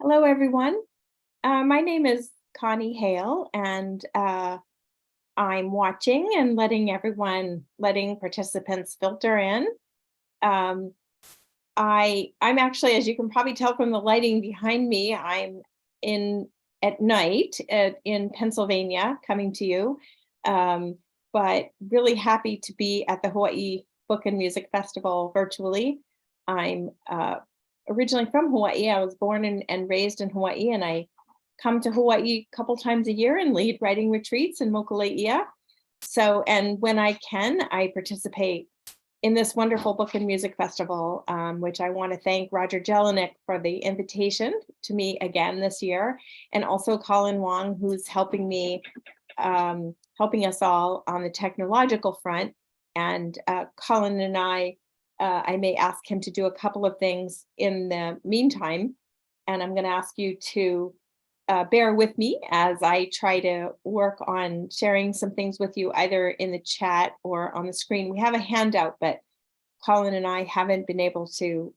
Hello, everyone. My name is Connie Hale, and I'm watching and letting participants filter in. Um, I'm actually, as you can probably tell from the lighting behind me, I'm in at night in Pennsylvania, coming to you. Um, but really happy to be at the Hawaii Book and Music Festival virtually. I'm originally from Hawaii. I was born and raised in Hawaii, and I come to Hawaii a couple times a year and lead writing retreats in Mokuleia. So, and when I can, I participate in this wonderful book and music festival, which I want to thank Roger Jelinek for the invitation to me again this year, and also Colin Wong, who's helping us all on the technological front. And Colin and I may ask him to do a couple of things in the meantime, and I'm going to ask you to bear with me as I try to work on sharing some things with you, either in the chat or on the screen. We have a handout, but Colin and I haven't been able to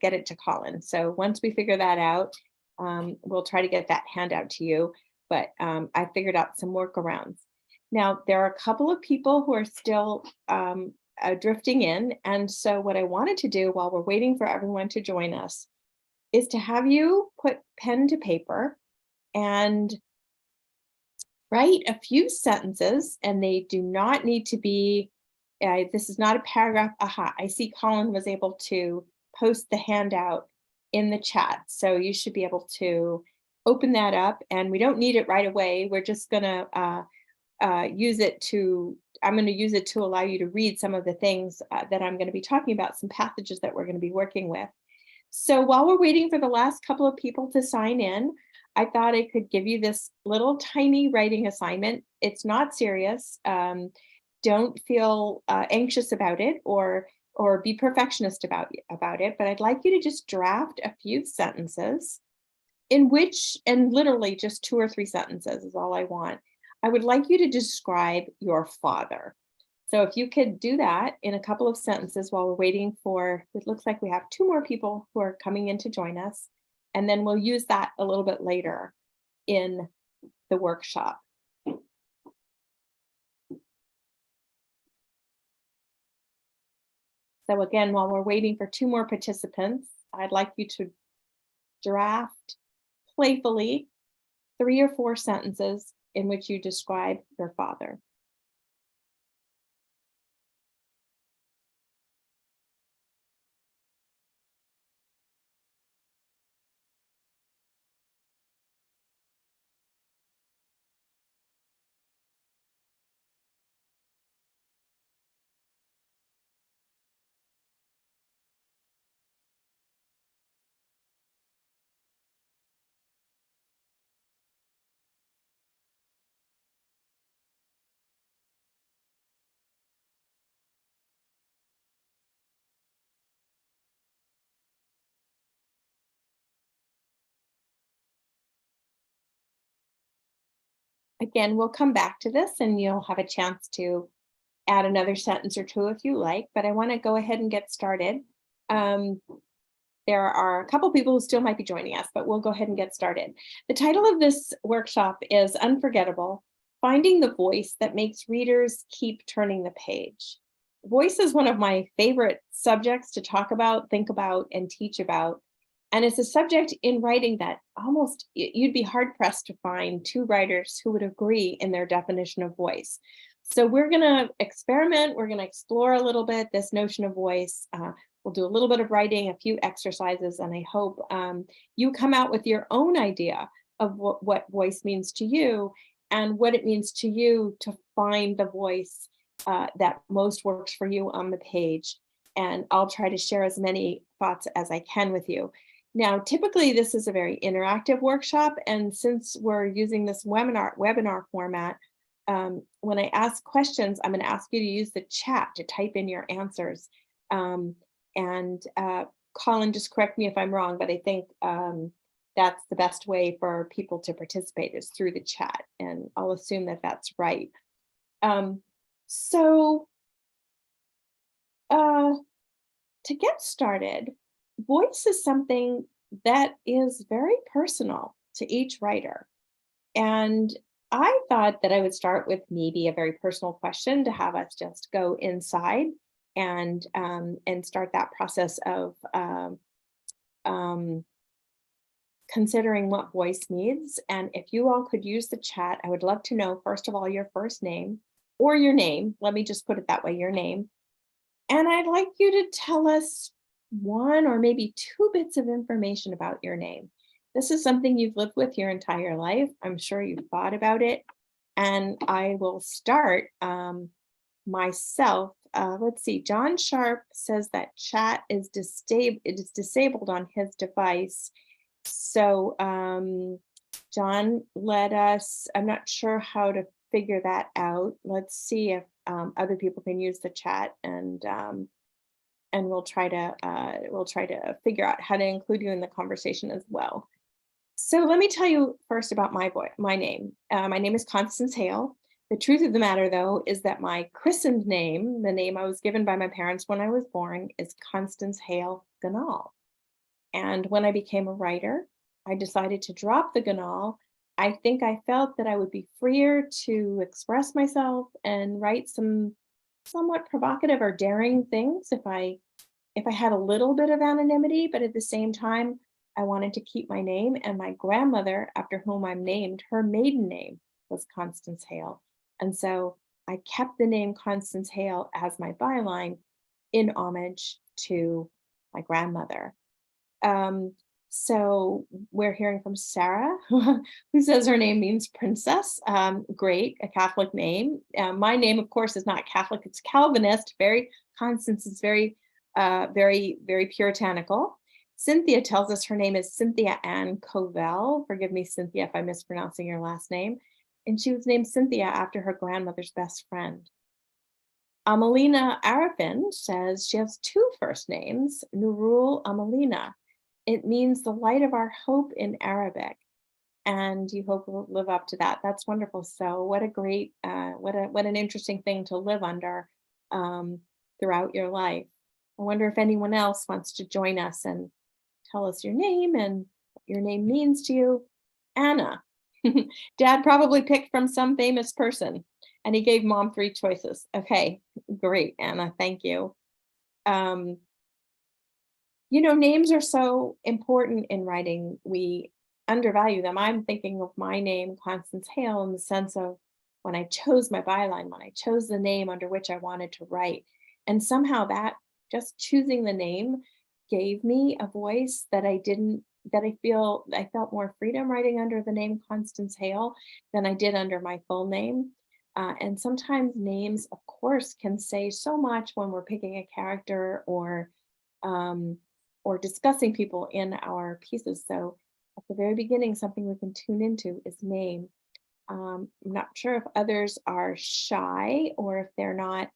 get it to Colin. So once we figure that out, we'll try to get that handout to you. But I figured out some workarounds. Now, there are a couple of people who are still drifting in. And so what I wanted to do while we're waiting for everyone to join us is to have you put pen to paper and write a few sentences, and they do not need to be, this is not a paragraph. Aha, I see Colin was able to post the handout in the chat. So you should be able to open that up, and we don't need it right away. We're just gonna use it to, I'm gonna use it to allow you to read some of the things that I'm gonna be talking about, some passages that we're gonna be working with. So while we're waiting for the last couple of people to sign in, I thought I could give you this little tiny writing assignment. It's not serious. Don't feel anxious about it or be perfectionist about it. But I'd like you to just draft a few sentences in which, and literally just 2 or 3 sentences is all I want. I would like you to describe your father. So if you could do that in a couple of sentences while we're waiting for, it looks like we have 2 more people who are coming in to join us, and then we'll use that a little bit later in the workshop. So again, while we're waiting for 2 more participants, I'd like you to draft playfully 3 or 4 sentences in which you describe your father. Again, we'll come back to this and you'll have a chance to add another sentence or 2 if you like, but I want to go ahead and get started. There are a couple people who still might be joining us, but we'll go ahead and get started. The title of this workshop is Unforgettable: Finding the Voice That Makes Readers Keep Turning the Page. Voice is one of my favorite subjects to talk about, think about, and teach about. And it's a subject in writing that almost you'd be hard pressed to find 2 writers who would agree in their definition of voice. So we're going to experiment. We're going to explore a little bit this notion of voice. We'll do a little bit of writing, a few exercises, and I hope you come out with your own idea of what voice means to you and what it means to you to find the voice that most works for you on the page. And I'll try to share as many thoughts as I can with you. Now, typically, this is a very interactive workshop, and since we're using this webinar format, when I ask questions, I'm going to ask you to use the chat to type in your answers. And Colin, just correct me if I'm wrong, but I think that's the best way for people to participate is through the chat, and I'll assume that that's right. So to get started, voice is something that is very personal to each writer. And I thought that I would start with maybe a very personal question to have us just go inside and start that process of um, considering what voice needs. And if you all could use the chat, I would love to know, first of all, your first name or your name. Let me just put it that way, your name. And I'd like you to tell us one or maybe two bits of information about your name. This is something you've lived with your entire life. I'm sure you've thought about it. And I will start myself. Let's see. John Sharp says that chat is disabled on his device. So, John, let us, I'm not sure how to figure that out. Let's see if other people can use the chat and we'll try to figure out how to include you in the conversation as well. So let me tell you first about my name. My name is Constance Hale. The truth of the matter, though, is that my christened name, the name I was given by my parents when I was born, is Constance Hale Ganal. And when I became a writer, I decided to drop the Ganal. I think I felt that I would be freer to express myself and write some somewhat provocative or daring things if I had a little bit of anonymity, but at the same time, I wanted to keep my name. And my grandmother, after whom I'm named, her maiden name was Constance Hale. And so I kept the name Constance Hale as my byline in homage to my grandmother. Um, so we're hearing from Sarah, who says her name means princess. Great, a Catholic name. My name, of course, is not Catholic; it's Calvinist. Very Constance is very puritanical. Cynthia tells us her name is Cynthia Ann Covell. Forgive me, Cynthia, if I'm mispronouncing your last name. And she was named Cynthia after her grandmother's best friend. Amelina Arafin says she has two first names, Nurul Amelina. It means the light of our hope in Arabic, and you hope we'll live up to that. That's wonderful. So what a great, what an interesting thing to live under throughout your life. I wonder if anyone else wants to join us and tell us your name and what your name means to you. Anna. Dad probably picked from some famous person, and he gave mom three choices. Okay, great, Anna. Thank you. Um, Names are so important in writing. We undervalue them. I'm thinking of my name, Constance Hale, in the sense of when I chose my byline, when I chose the name under which I wanted to write. And somehow that just choosing the name gave me a voice that I felt more freedom writing under the name Constance Hale than I did under my full name. And sometimes names, of course, can say so much when we're picking a character um, or discussing people in our pieces. So at the very beginning, something we can tune into is name. I'm not sure if others are shy or if they're not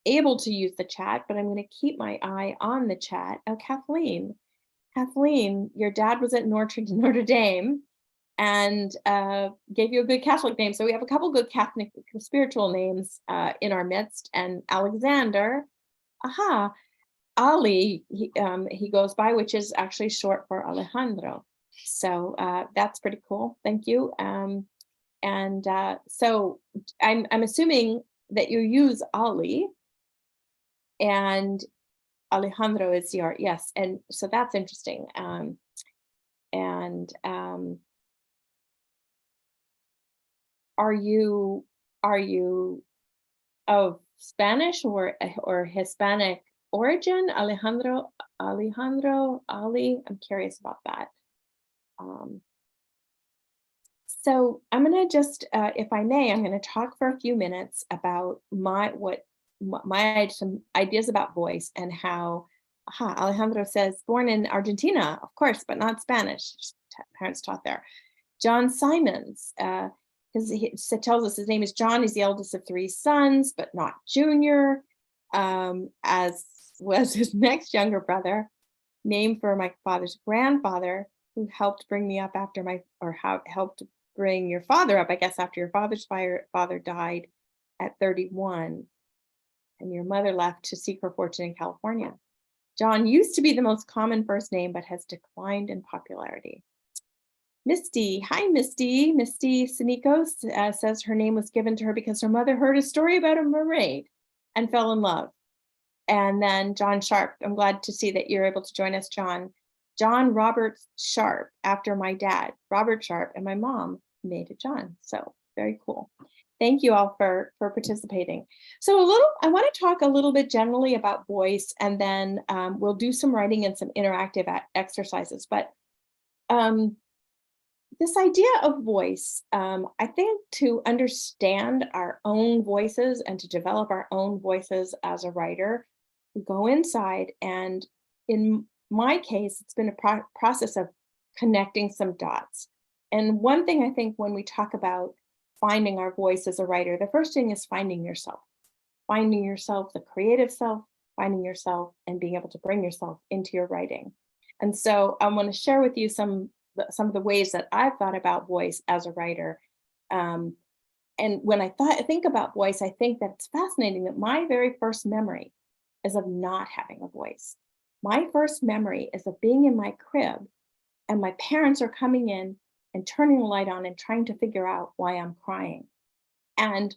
able to use the chat, but I'm going to keep my eye on the chat. Oh, Kathleen. Kathleen, your dad was at Notre Dame and gave you a good Catholic name. So we have a couple good Catholic spiritual names in our midst. And Alexander, Ali, he goes by, which is actually short for Alejandro. So that's pretty cool. Thank you. So I'm assuming that you use Ali and Alejandro is your, yes. And so that's interesting. And are you of Spanish or Hispanic origin? Alejandro, Ali? I'm curious about that. So I'm going to just, if I may, I'm going to talk for a few minutes about some ideas about voice and how, Alejandro says, born in Argentina, of course, but not Spanish. Parents taught there. John Simons, he tells us his name is John. He's the eldest of three sons, but not junior, as was his next younger brother, named for my father's grandfather, who helped bring me up helped bring your father up, I guess, after your father's father died at 31, and your mother left to seek her fortune in California. John used to be the most common first name, but has declined in popularity. Misty, hi Misty. Misty Sinikos says her name was given to her because her mother heard a story about a mermaid and fell in love. And then John Sharp, I'm glad to see that you're able to join us, John. John Robert Sharp, after my dad, Robert Sharp, and my mom made it John. So very cool. Thank you all for participating. So I want to talk a little bit generally about voice, and then we'll do some writing and some interactive exercises. But this idea of voice, I think to understand our own voices and to develop our own voices as a writer, we go inside, and in my case, it's been a process of connecting some dots. And one thing I think when we talk about finding our voice as a writer, the first thing is finding yourself, the creative self, finding yourself, and being able to bring yourself into your writing. And so I want to share with you some of the ways that I've thought about voice as a writer. And when I think about voice, I think that it's fascinating that my very first memory is of not having a voice. My first memory is of being in my crib and my parents are coming in and turning the light on and trying to figure out why I'm crying. And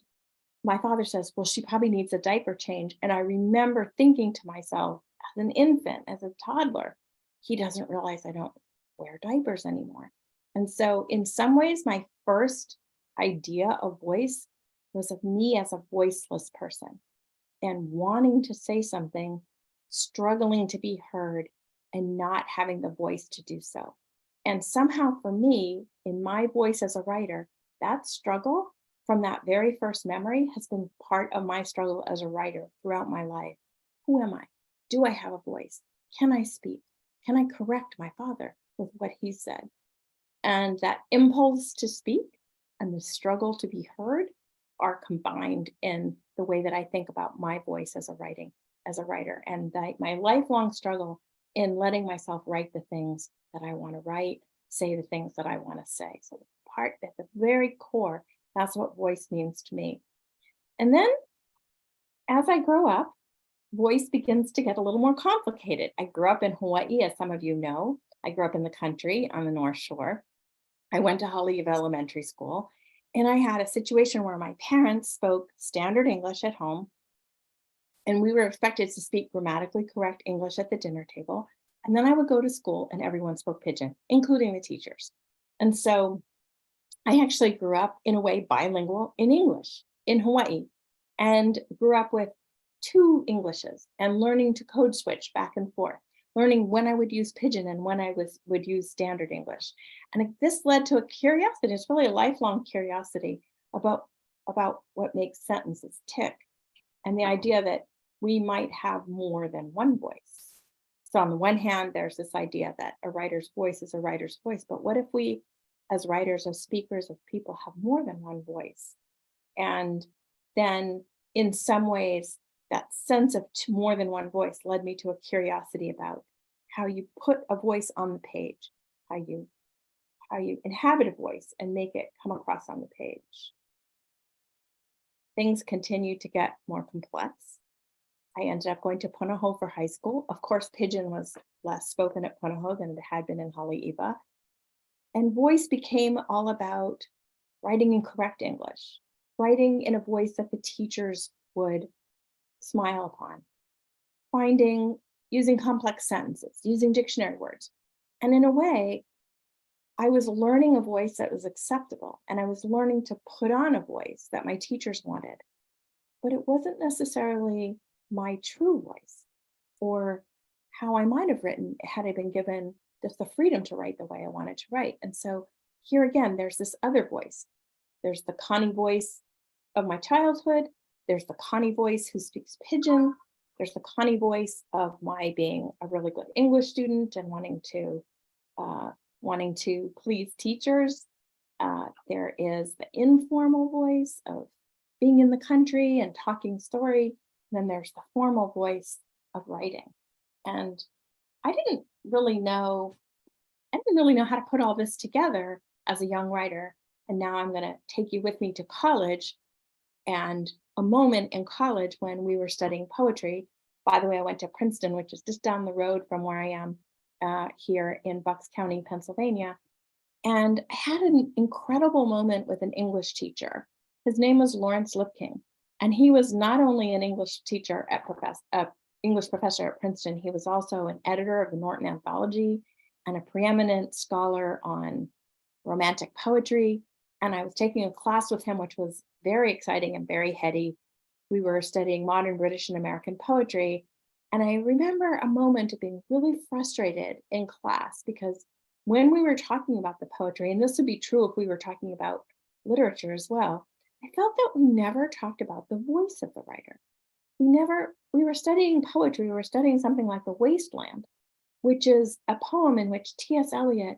my father says, well, she probably needs a diaper change. And I remember thinking to myself, as an infant, as a toddler, he doesn't realize I don't wear diapers anymore. And so in some ways, my first idea of voice was of me as a voiceless person and wanting to say something, struggling to be heard, and not having the voice to do so. And somehow for me, in my voice as a writer, that struggle from that very first memory has been part of my struggle as a writer throughout my life. Who am I? Do I have a voice? Can I speak? Can I correct my father with what he said? And that impulse to speak and the struggle to be heard are combined in the way that I think about my voice as a writer, and my lifelong struggle in letting myself write the things that I want to write, say the things that I want to say. So part at the very core, that's what voice means to me. And then as I grow up, voice begins to get a little more complicated. I grew up in Hawaii, as some of you know. I grew up in the country on the North Shore. I went to Haleiwa Elementary School, and I had a situation where my parents spoke standard English at home, and we were expected to speak grammatically correct English at the dinner table. And then I would go to school and everyone spoke pidgin, including the teachers. And so I actually grew up in a way bilingual in English in Hawaii, and grew up with two Englishes and learning to code switch back and forth, learning when I would use pidgin and when I would use standard English. And this led to a curiosity. It's really a lifelong curiosity about what makes sentences tick, and the idea that we might have more than one voice. So on the one hand, there's this idea that a writer's voice is a writer's voice, but what if we, as writers, as speakers, as people, have more than one voice? And then in some ways, that sense of more than one voice led me to a curiosity about how you put a voice on the page, how you inhabit a voice and make it come across on the page. Things continue to get more complex. I ended up going to Punahou for high school. Of course, pidgin was less spoken at Punahou than it had been in Haleiwa. And voice became all about writing in correct English, writing in a voice that the teachers would smile upon, using complex sentences, using dictionary words. And in a way, I was learning a voice that was acceptable, and I was learning to put on a voice that my teachers wanted, but it wasn't necessarily my true voice or how I might have written had I been given just the freedom to write the way I wanted to write. And so here again, there's this other voice. There's the Connie voice of my childhood. There's the Connie voice who speaks pidgin. There's the Connie voice of my being a really good English student and wanting to please teachers. There is the informal voice of being in the country and talking story. And then there's the formal voice of writing. And I didn't really know how to put all this together as a young writer. And now I'm going to take you with me to college, and a moment in college when we were studying poetry by the way, I went to Princeton, which is just down the road from where I am here in Bucks County, Pennsylvania. And I had an incredible moment with an English teacher. His name was Lawrence Lipking. And he was not only an English teacher English professor at Princeton, he was also an editor of the Norton Anthology and a preeminent scholar on romantic poetry. And I was taking a class with him, which was very exciting and very heady. We were studying modern British and American poetry. And I remember a moment of being really frustrated in class because when we were talking about the poetry, and this would be true if we were talking about literature as well, I felt that we never talked about the voice of the writer. We were studying poetry, we were studying something like The Wasteland, which is a poem in which T.S. Eliot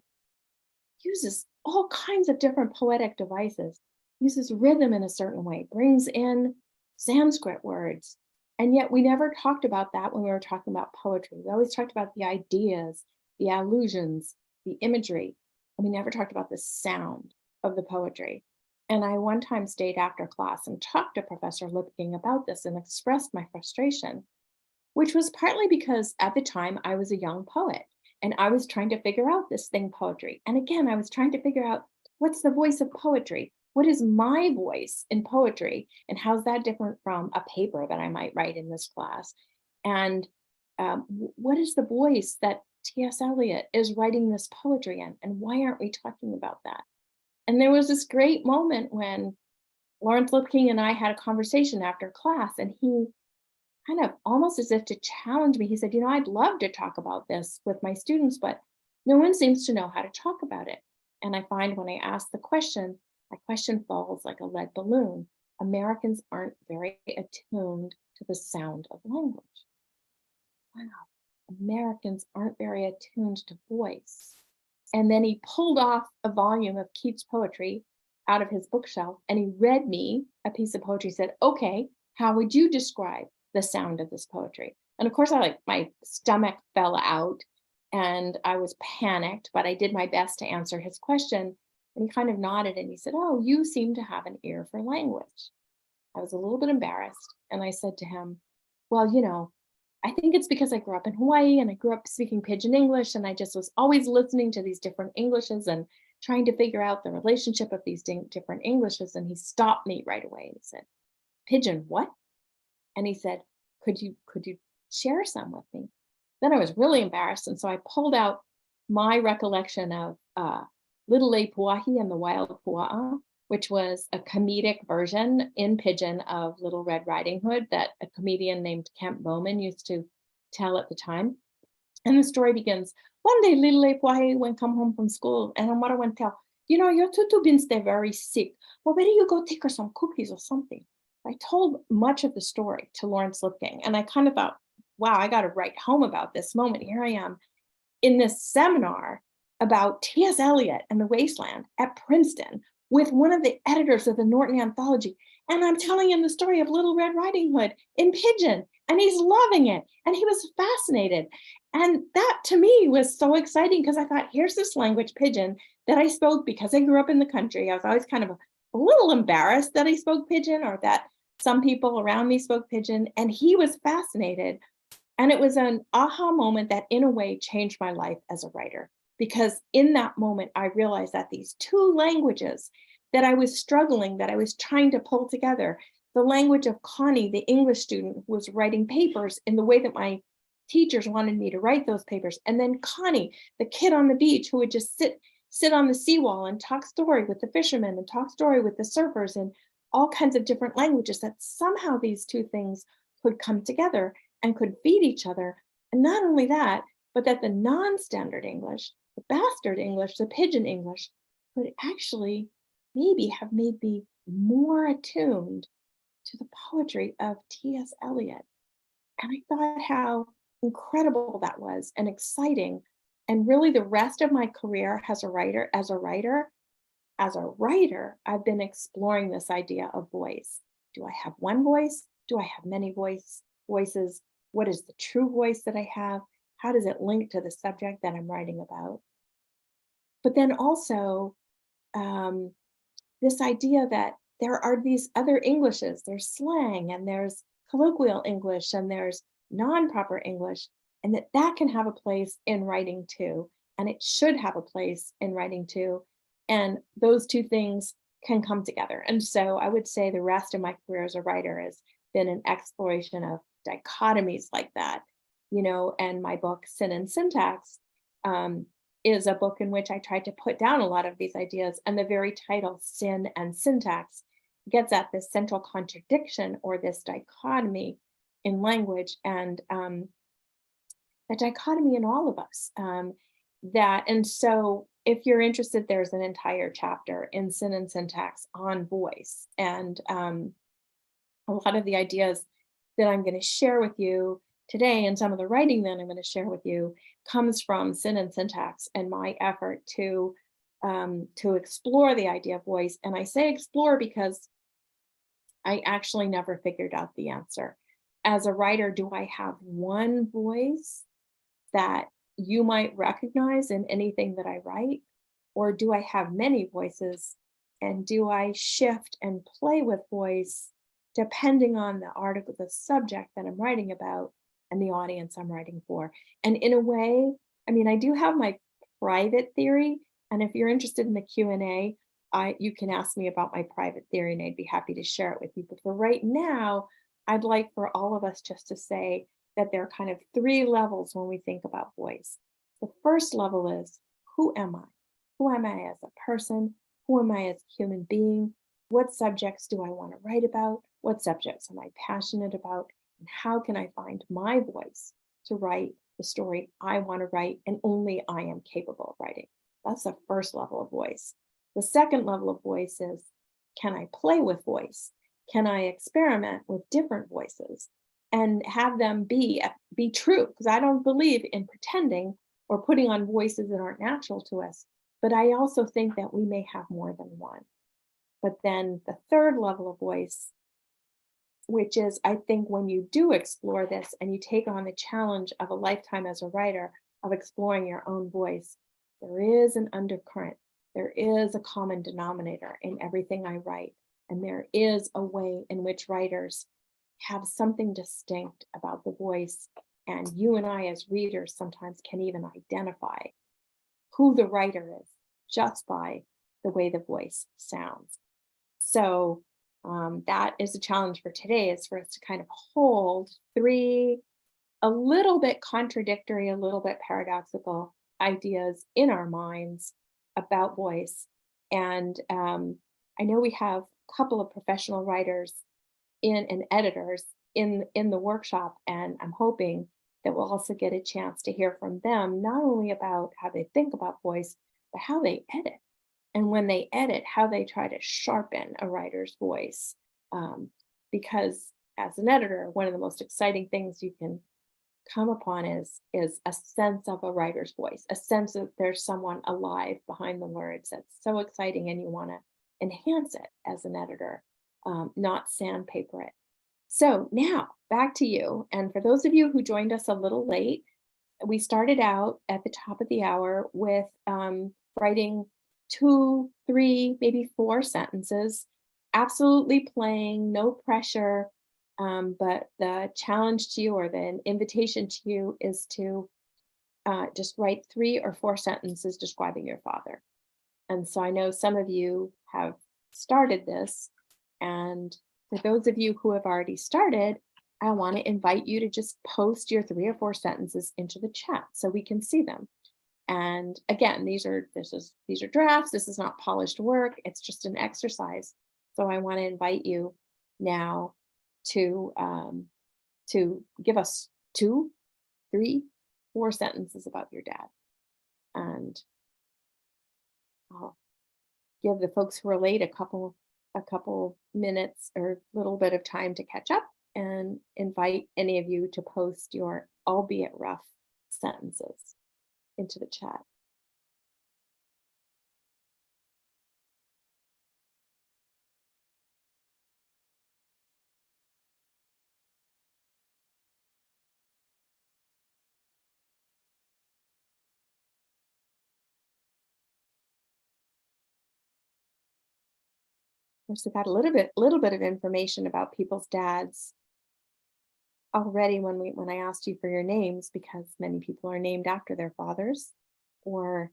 uses all kinds of different poetic devices, uses rhythm in a certain way, brings in Sanskrit words. And yet we never talked about that when we were talking about poetry. We always talked about the ideas, the allusions, the imagery, and we never talked about the sound of the poetry. And I one time stayed after class and talked to Professor Lipking about this and expressed my frustration, which was partly because at the time I was a young poet and I was trying to figure out this thing, poetry. And again, I was trying to figure out what's the voice of poetry? What is my voice in poetry? And how's that different from a paper that I might write in this class? And what is the voice that T.S. Eliot is writing this poetry in? And why aren't we talking about that? And there was this great moment when Lawrence Lipking and I had a conversation after class, and he kind of almost as if to challenge me, he said, I'd love to talk about this with my students, but no one seems to know how to talk about it. And I find when I ask the question, my question falls like a lead balloon. Americans aren't very attuned to the sound of language. Wow, Americans aren't very attuned to voice. And then he pulled off a volume of Keats' poetry out of his bookshelf and he read me a piece of poetry, said, okay, how would you describe the sound of this poetry? And of course, my stomach fell out and I was panicked, but I did my best to answer his question. And he kind of nodded and he said, oh, you seem to have an ear for language. I was a little bit embarrassed. And I said to him, well, I think it's because I grew up in Hawaii and I grew up speaking Pidgin English. And I just was always listening to these different Englishes and trying to figure out the relationship of these different Englishes. And he stopped me right away and he said, Pidgin, what? And he said, could you share some with me? Then I was really embarrassed. And so I pulled out my recollection of Little Lei Puahi and the Wild Pua'a, which was a comedic version in Pidgin of Little Red Riding Hood that a comedian named Kemp Bowman used to tell at the time. And the story begins, one day Little Lei Puahi went come home from school and her mother went tell, your tutu been stay very sick. Well, better you go take her some cookies or something. I told much of the story to Lawrence Lipking and I kind of thought, wow, I got to write home about this moment. Here I am in this seminar about T.S. Eliot and the Wasteland at Princeton with one of the editors of the Norton Anthology. And I'm telling him the story of Little Red Riding Hood in Pidgin, and he's loving it. And he was fascinated. And that to me was so exciting because I thought, here's this language, Pidgin, that I spoke because I grew up in the country. I was always kind of a little embarrassed that I spoke Pidgin or that some people around me spoke Pidgin. And he was fascinated. And it was an aha moment that in a way changed my life as a writer. Because in that moment, I realized that these two languages that I was struggling, that I was trying to pull together, the language of Connie, the English student who was writing papers in the way that my teachers wanted me to write those papers. And then Connie, the kid on the beach who would just sit on the seawall and talk story with the fishermen and talk story with the surfers and all kinds of different languages, that somehow these two things could come together and could feed each other. And not only that, but that the non-standard English, the bastard English, the Pidgin English, could actually maybe have made me more attuned to the poetry of T.S. Eliot. And I thought how incredible that was and exciting. And really the rest of my career as a writer, I've been exploring this idea of voice. Do I have one voice? Do I have many voices? What is the true voice that I have? How does it link to the subject that I'm writing about? But then also this idea that there are these other Englishes, there's slang and there's colloquial English and there's non-proper English, and that can have a place in writing too, and it should have a place in writing too. And those two things can come together. And so I would say the rest of my career as a writer has been an exploration of dichotomies like that, and my book, Sin and Syntax, um, is a book in which I tried to put down a lot of these ideas. And the very title, Sin and Syntax, gets at this central contradiction or this dichotomy in language and the dichotomy in all of us. And so if you're interested, there's an entire chapter in Sin and Syntax on voice. And a lot of the ideas that I'm going to share with you today and some of the writing that I'm going to share with you comes from Sin and Syntax and my effort to explore the idea of voice. And I say explore because I actually never figured out the answer. As a writer, do I have one voice that you might recognize in anything that I write? Or do I have many voices? And do I shift and play with voice depending on the article, the subject that I'm writing about, and the audience I'm writing for? And in a way, I mean, I do have my private theory. And if you're interested in the Q&A, you can ask me about my private theory and I'd be happy to share it with you. But for right now, I'd like for all of us just to say that there are kind of three levels when we think about voice. The first level is, who am I? Who am I as a person? Who am I as a human being? What subjects do I want to write about? What subjects am I passionate about? And how can I find my voice to write the story I want to write and only I am capable of writing? That's the first level of voice. The second level of voice is, can I play with voice? Can I experiment with different voices and have them be true? Because I don't believe in pretending or putting on voices that aren't natural to us. But I also think that we may have more than one. But then the third level of voice, which is, I think, when you do explore this and you take on the challenge of a lifetime as a writer of exploring your own voice, there is an undercurrent. There is a common denominator in everything I write. And there is a way in which writers have something distinct about the voice. And you and I, as readers, sometimes can even identify who the writer is just by the way the voice sounds. So that is a challenge for today, is for us to kind of hold three a little bit contradictory, a little bit paradoxical ideas in our minds about voice. And I know we have a couple of professional writers and editors in the workshop, and I'm hoping that we'll also get a chance to hear from them, not only about how they think about voice, but how they edit. And when they edit, how they try to sharpen a writer's voice. Because as an editor, one of the most exciting things you can come upon is a sense of a writer's voice, a sense that there's someone alive behind the words. That's so exciting, and you want to enhance it as an editor, not sandpaper it. So now back to you. And for those of you who joined us a little late, we started out at the top of the hour with writing 2, 3, maybe 4 sentences, absolutely playing, no pressure. But the challenge to you, or the invitation to you, is to just write 3 or 4 sentences describing your father. And so I know some of you have started this. And for those of you who have already started, I want to invite you to just post your 3 or 4 sentences into the chat so we can see them. And again, these are drafts. This is not polished work. It's just an exercise. So I want to invite you now to give us 2, 3, 4 sentences about your dad. And I'll give the folks who are late a couple minutes or a little bit of time to catch up, and invite any of you to post your, albeit rough, sentences into the chat. We've got a little bit of information about people's dads. already when I asked you for your names, because many people are named after their fathers, or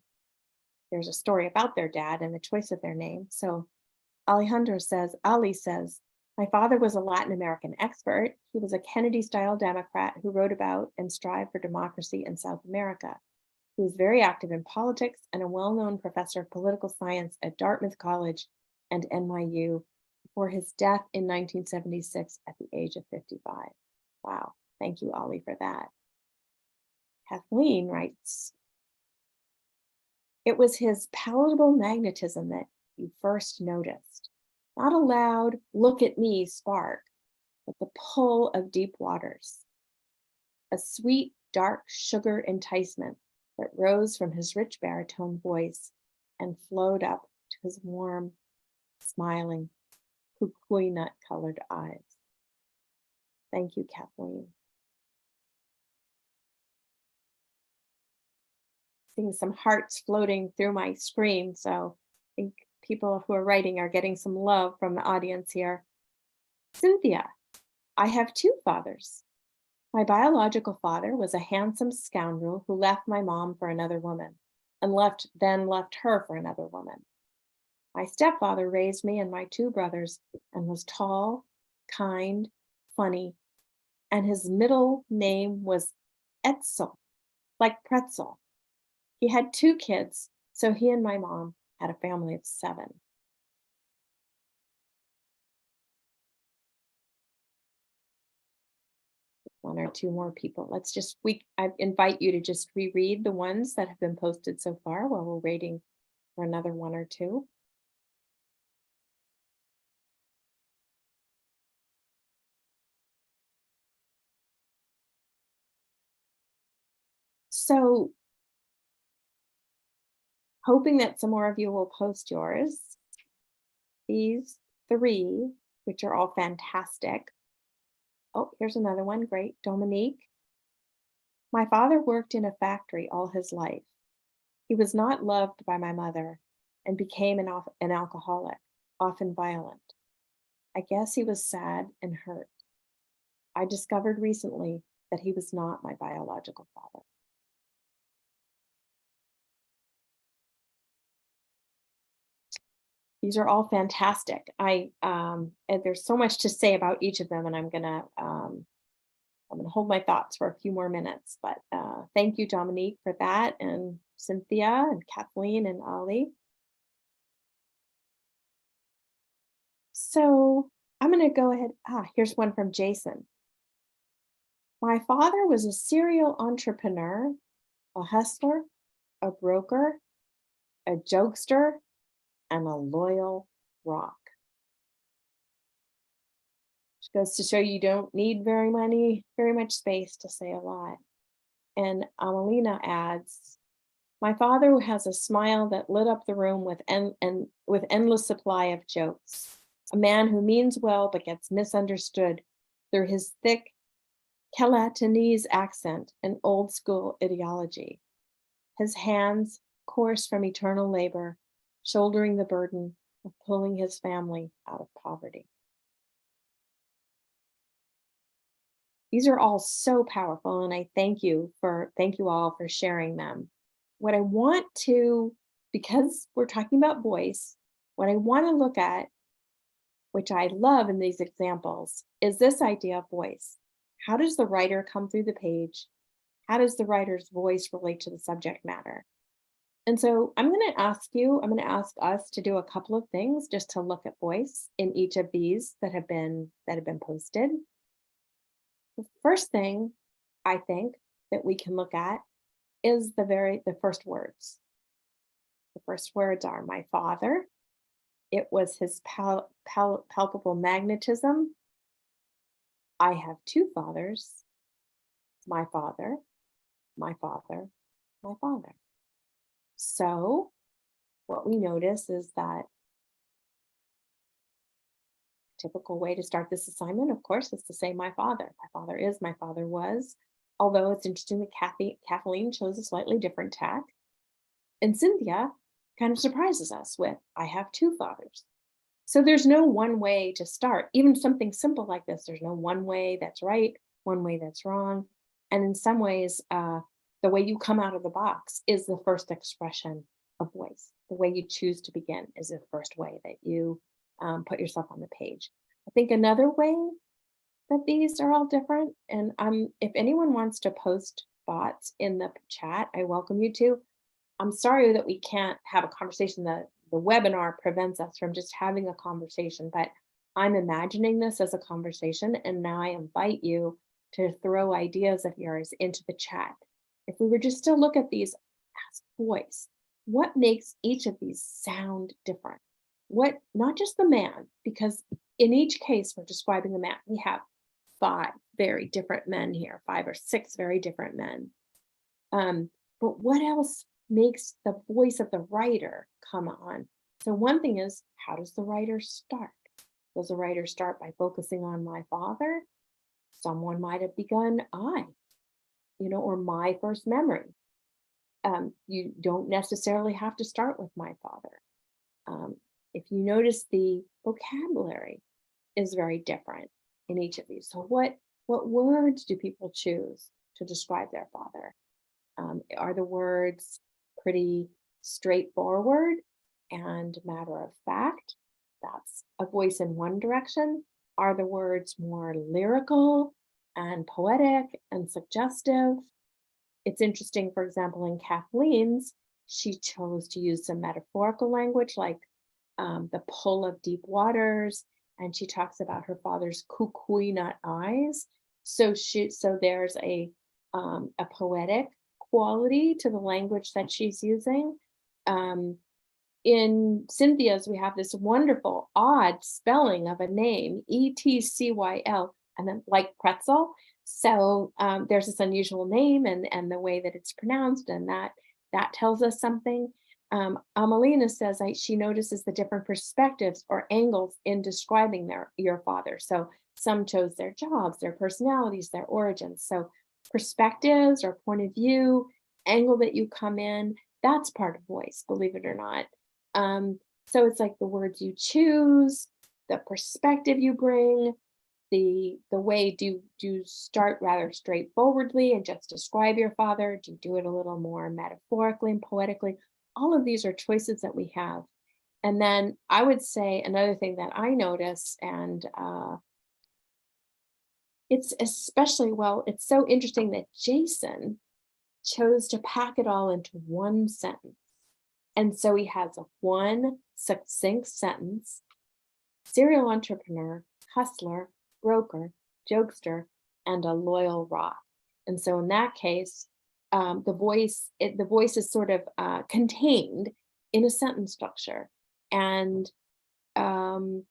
there's a story about their dad and the choice of their name. So Ali says, my father was a Latin American expert. He was a Kennedy style Democrat who wrote about and strived for democracy in South America. He was very active in politics and a well known professor of political science at Dartmouth College and NYU before his death in 1976 at the age of 55. Wow. Thank you, Ali, for that. Kathleen writes, it was his palatable magnetism that you first noticed. Not a loud, look at me spark, but the pull of deep waters. A sweet, dark sugar enticement that rose from his rich baritone voice and flowed up to his warm, smiling, kukui nut colored eyes. Thank you, Kathleen. Seeing some hearts floating through my screen, so I think people who are writing are getting some love from the audience here. Cynthia, I have two fathers. My biological father was a handsome scoundrel who left my mom for another woman and then left her for another woman. My stepfather raised me and my two brothers and was tall, kind, funny, and his middle name was Etzel, like pretzel. He had two kids, so he and my mom had a family of 7. One or two more people. I invite you to just reread the ones that have been posted so far while we're waiting for another one or two. So, hoping that some more of you will post yours. These 3, which are all fantastic. Oh, here's another one. Great. Dominique. My father worked in a factory all his life. He was not loved by my mother and became an alcoholic, often violent. I guess he was sad and hurt. I discovered recently that he was not my biological father. These are all fantastic. And there's so much to say about each of them, and I'm gonna hold my thoughts for a few more minutes. But thank you, Dominique, for that, and Cynthia, and Kathleen, and Ali. So I'm gonna go ahead. Here's one from Jason. My father was a serial entrepreneur, a hustler, a broker, a jokester, and a loyal rock. Which goes to show you don't need very much space to say a lot. And Amelina adds, my father has a smile that lit up the room with endless supply of jokes. A man who means well but gets misunderstood through his thick Calatanese accent and old school ideology. His hands coarse from eternal labor, shouldering the burden of pulling his family out of poverty. These are all so powerful, and I thank you all for sharing them. What I want to, because we're talking about voice, what I want to look at, which I love in these examples, is this idea of voice. How does the writer come through the page? How does the writer's voice relate to the subject matter? And so I'm going to ask us to do a couple of things just to look at voice in each of these that have been posted. The first thing I think that we can look at is the first words. The first words are my father. It was his palpable magnetism. I have two fathers. My father, my father, my father. So what we notice is that typical way to start this assignment, of course, is to say my father. My father is, my father was. Although it's interesting that Kathleen chose a slightly different tack. And Cynthia kind of surprises us with, I have two fathers. So there's no one way to start. Even something simple like this, there's no one way that's right one way that's wrong. And in some ways, the way you come out of the box is the first expression of voice. The way you choose to begin is the first way that you put yourself on the page. I think another way that these are all different, and if anyone wants to post thoughts in the chat, I welcome you to. I'm sorry that we can't have a conversation. The webinar prevents us from just having a conversation, but I'm imagining this as a conversation, and now I invite you to throw ideas of yours into the chat. If we were just to look at these as voice, what makes each of these sound different? What, not just the man, because in each case we're describing a man. We have five very different men here, five or six very different men. But what else makes the voice of the writer come on? So one thing is, how does the writer start? Does the writer start by focusing on my father? Someone might have begun or my first memory. You don't necessarily have to start with my father. If you notice, the vocabulary is very different in each of these. So what words do people choose to describe their father? Are the words pretty straightforward and matter of fact? That's a voice in one direction. Are the words more lyrical and poetic and suggestive? It's interesting, for example, in Kathleen's, she chose to use some metaphorical language like the pull of deep waters, and she talks about her father's kukui nut eyes. So there's a poetic quality to the language that she's using. In Cynthia's, we have this wonderful odd spelling of a name, Etcyl, and then like pretzel. So there's this unusual name and the way that it's pronounced, and that tells us something. Amelina says she notices the different perspectives or angles in describing your father. So some chose their jobs, their personalities, their origins. So perspectives or point of view, angle that you come in, that's part of voice, believe it or not. So it's like the words you choose, the perspective you bring, the way do you start rather straightforwardly and just describe your father? Do you do it a little more metaphorically and poetically? All of these are choices that we have. And then I would say another thing that I notice, and it's it's so interesting that Jason chose to pack it all into one sentence. And so he has a one succinct sentence: serial entrepreneur, hustler, broker, jokester, and a loyal rock. And so in that case, the voice is sort of contained in a sentence structure. And I'm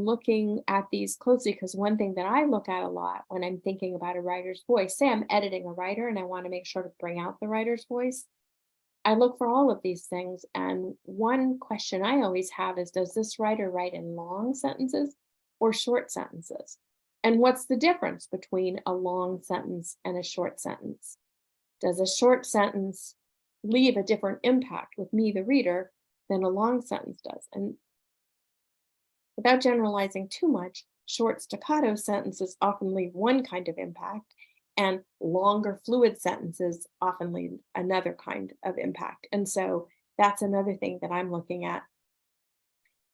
looking at these closely because one thing that I look at a lot when I'm thinking about a writer's voice, say I'm editing a writer and I want to make sure to bring out the writer's voice, I look for all of these things. And one question I always have is, does this writer write in long sentences or short sentences? And what's the difference between a long sentence and a short sentence? Does a short sentence leave a different impact with me, the reader, than a long sentence does? And without generalizing too much, short staccato sentences often leave one kind of impact, and longer fluid sentences often leave another kind of impact. And so that's another thing that I'm looking at.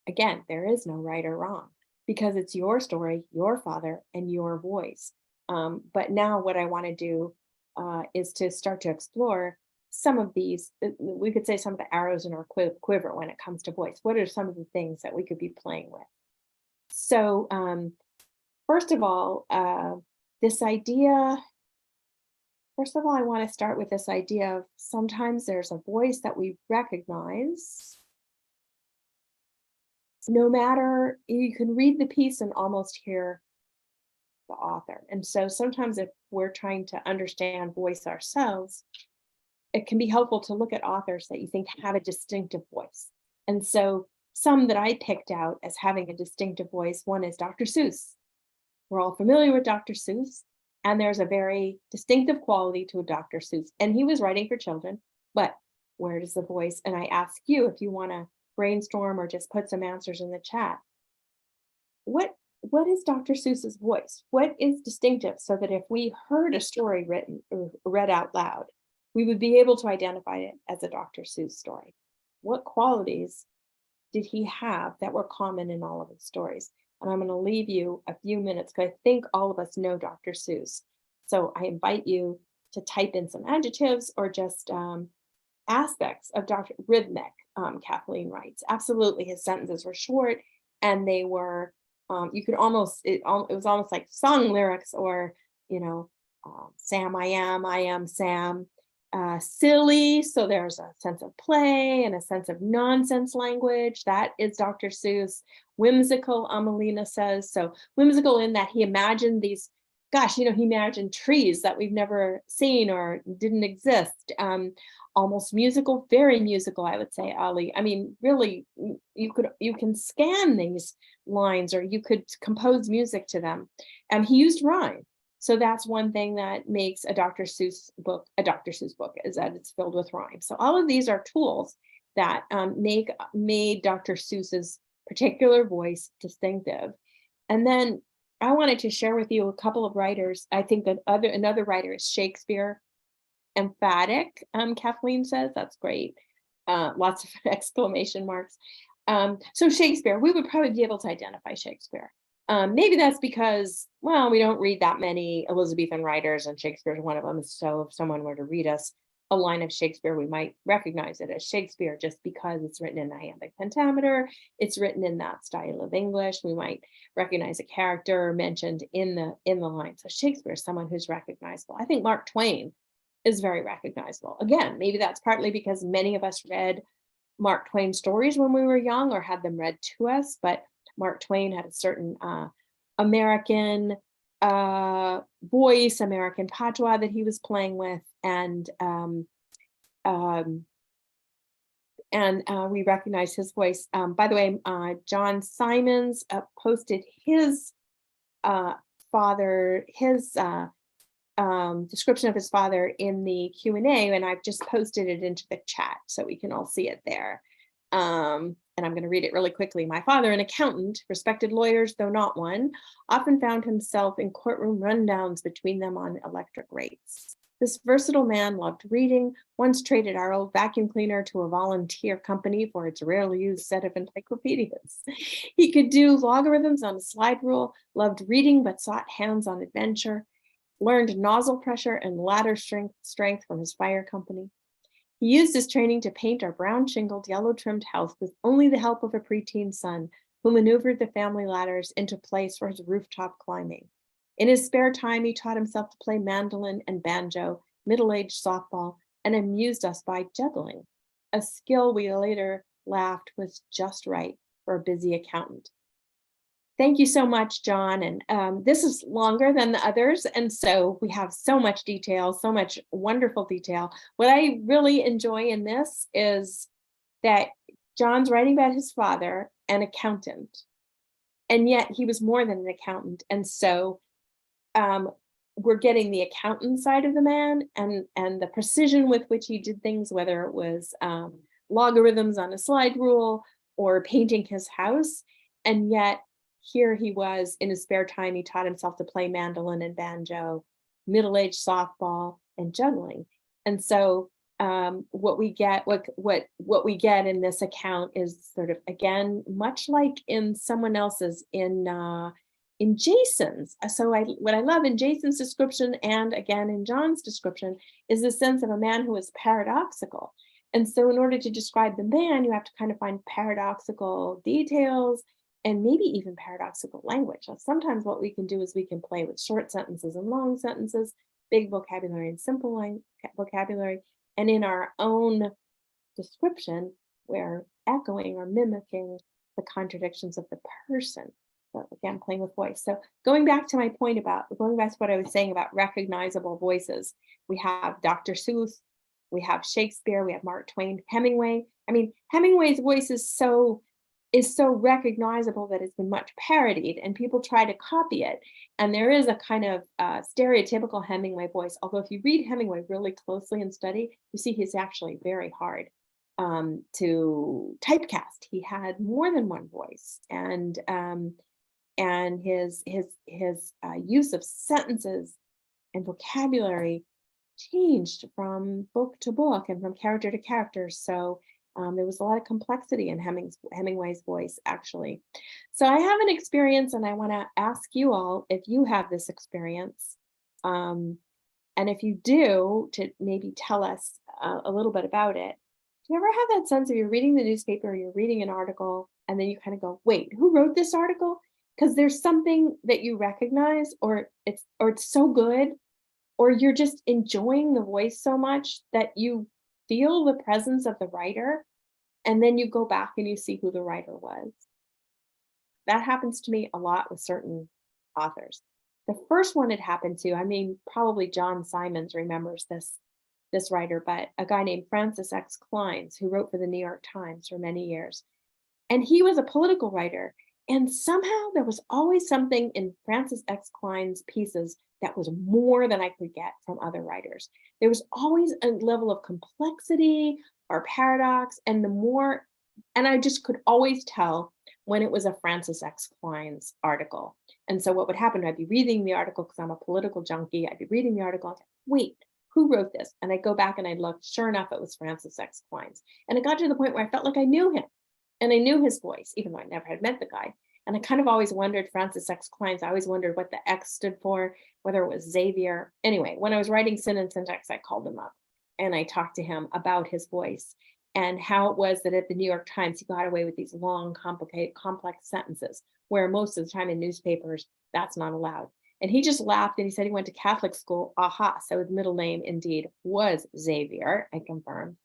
Again, there is no right or wrong because it's your story, your father, and your voice. But now what I want to do is to start to explore some of these, we could say some of the arrows in our quiver when it comes to voice. What are some of the things that we could be playing with? So first of all, I want to start with this idea of sometimes there's a voice that we recognize. No matter, you can read the piece and almost hear the author. And so sometimes if we're trying to understand voice ourselves, it can be helpful to look at authors that you think have a distinctive voice. And so some that I picked out as having a distinctive voice, one is Dr. Seuss. We're all familiar with Dr. Seuss, and there's a very distinctive quality to a Dr. Seuss. And he was writing for children, but where does the voice? And I ask you, if you want to brainstorm or just put some answers in the chat, what what is Dr. Seuss's voice? What is distinctive so that if we heard a story written or read out loud, we would be able to identify it as a Dr. Seuss story? What qualities did he have that were common in all of his stories? And I'm going to leave you a few minutes because I think all of us know Dr. Seuss. So I invite you to type in some adjectives or just aspects of Dr. Rhythmic, Kathleen writes. Absolutely, his sentences were short and they were, you could almost, it was almost like song lyrics or, you know, Sam, I am Sam. Silly, so there's a sense of play and a sense of nonsense language. That is Dr. Seuss. Whimsical, Amelina says. So whimsical in that he imagined these, gosh, you know, he imagined trees that we've never seen or didn't exist. Almost musical, very musical, I would say, Ali. I mean, really, you can scan these lines or you could compose music to them. He used rhyme. So that's one thing that makes a Dr. Seuss book a Dr. Seuss book, is that it's filled with rhyme. So all of these are tools that made Dr. Seuss's particular voice distinctive. And then I wanted to share with you a couple of writers. I think that another writer is Shakespeare. Emphatic, Kathleen says. That's great. Lots of exclamation marks. So Shakespeare, we would probably be able to identify Shakespeare. Maybe that's because, well, we don't read that many Elizabethan writers, and Shakespeare's one of them. So if someone were to read us a line of Shakespeare, we might recognize it as Shakespeare just because it's written in iambic pentameter. It's written in that style of English. We might recognize a character mentioned in the line. So Shakespeare is someone who's recognizable. I think Mark Twain is very recognizable. Again, maybe that's partly because many of us read Mark Twain stories when we were young or had them read to us, but Mark Twain had a certain American voice, American patois that he was playing with, and we recognize his voice. By the way, John Simons posted his description of his father in the Q&A, and I've just posted it into the chat so we can all see it there. And I'm going to read it really quickly. My father, an accountant, respected lawyers, though not one, often found himself in courtroom rundowns between them on electric rates. This versatile man loved reading, once traded our old vacuum cleaner to a volunteer company for its rarely used set of encyclopedias. He could do logarithms on a slide rule, loved reading but sought hands-on adventure, learned nozzle pressure and ladder strength from his fire company. He used his training to paint our brown shingled, yellow trimmed house with only the help of a preteen son who maneuvered the family ladders into place for his rooftop climbing. In his spare time, he taught himself to play mandolin and banjo, middle-aged softball, and amused us by juggling, a skill we later laughed was just right for a busy accountant. Thank you so much, John. And this is longer than the others. And so we have so much detail, so much wonderful detail. What I really enjoy in this is that John's writing about his father, an accountant, and yet he was more than an accountant. And so we're getting the accountant side of the man and the precision with which he did things, whether it was logarithms on a slide rule or painting his house. And yet here he was in his spare time, he taught himself to play mandolin and banjo, middle-aged softball, and juggling. And so what we get in this account is sort of, again, much like in someone else's, in Jason's. So what I love in Jason's description and again in John's description is the sense of a man who is paradoxical. And so in order to describe the man, you have to kind of find paradoxical details and maybe even paradoxical language. So sometimes what we can do is we can play with short sentences and long sentences, big vocabulary and simple vocabulary. And in our own description, we're echoing or mimicking the contradictions of the person. So again, playing with voice. So going back to what I was saying about recognizable voices, we have Dr. Seuss, we have Shakespeare, we have Mark Twain, Hemingway. I mean, Hemingway's voice is so recognizable that it's been much parodied and people try to copy it. And there is a kind of stereotypical Hemingway voice. Although if you read Hemingway really closely and study, you see he's actually very hard to typecast. He had more than one voice. And and his use of sentences and vocabulary changed from book to book and from character to character. So there was a lot of complexity in Hemingway's voice, actually. So I have an experience, and I want to ask you all if you have this experience. Um, and if you do, to maybe tell us a little bit about it. Do you ever have that sense of you're reading the newspaper, you're reading an article, and then you kind of go, wait, who wrote this article? Because there's something that you recognize, or it's so good, or you're just enjoying the voice so much that you feel the presence of the writer, and then you go back and you see who the writer was. That happens to me a lot with certain authors. The first one it happened to, I mean, probably John Simons remembers this writer, but a guy named Francis X. Kleins, who wrote for the New York Times for many years. And he was a political writer. And somehow there was always something in Francis X. Klein's pieces that was more than I could get from other writers. There was always a level of complexity or paradox, and I just could always tell when it was a Francis X. Klein's article. And so what would happen, I'd be reading the article because I'm a political junkie. I'd be reading the article and say, wait, who wrote this? And I'd go back and I'd look, sure enough, it was Francis X. Klein's. And it got to the point where I felt like I knew him and I knew his voice, even though I never had met the guy. And I kind of always wondered, Francis X. Klein's, I always wondered what the X stood for, whether it was Xavier. Anyway, when I was writing Sin and Syntax, I called him up and I talked to him about his voice and how it was that at the New York Times, he got away with these long, complicated, complex sentences, where most of the time in newspapers, that's not allowed. And he just laughed and he said he went to Catholic school. Aha. So his middle name indeed was Xavier, I confirmed.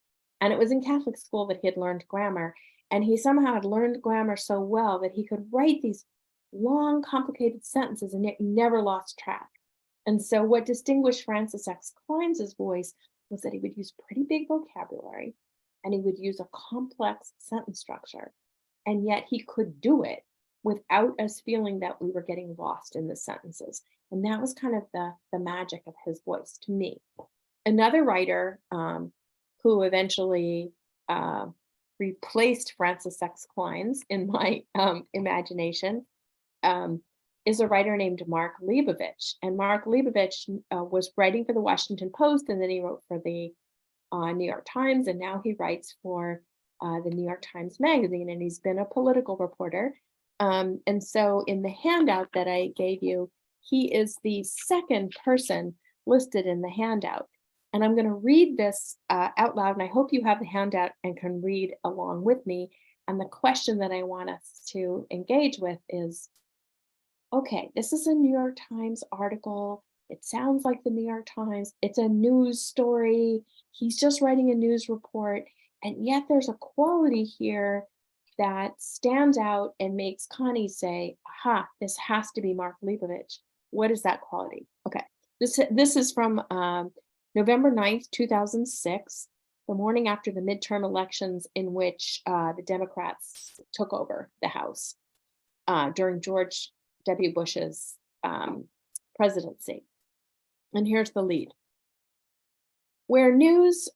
And it was in Catholic school that he had learned grammar. And he somehow had learned grammar so well that he could write these long, complicated sentences and yet never lost track. And so what distinguished Francis X. Klein's voice was that he would use pretty big vocabulary and he would use a complex sentence structure. And yet he could do it without us feeling that we were getting lost in the sentences. And that was kind of the magic of his voice to me. Another writer who eventually replaced Francis X. Klein's in my imagination is a writer named Mark Leibovich. And Mark Leibovich was writing for the Washington Post, and then he wrote for the New York Times, and now he writes for the New York Times Magazine, and he's been a political reporter. And so in the handout that I gave you, he is the second person listed in the handout. And I'm going to read this out loud, and I hope you have the handout and can read along with me. And the question that I want us to engage with is, okay, this is a New York Times article. It sounds like the New York Times. It's a news story. He's just writing a news report. And yet there's a quality here that stands out and makes Connie say, aha, this has to be Mark Leibovich. What is that quality? Okay, this is from November 9th, 2006, the morning after the midterm elections in which the Democrats took over the House during George W. Bush's presidency. And here's the lead. Where news,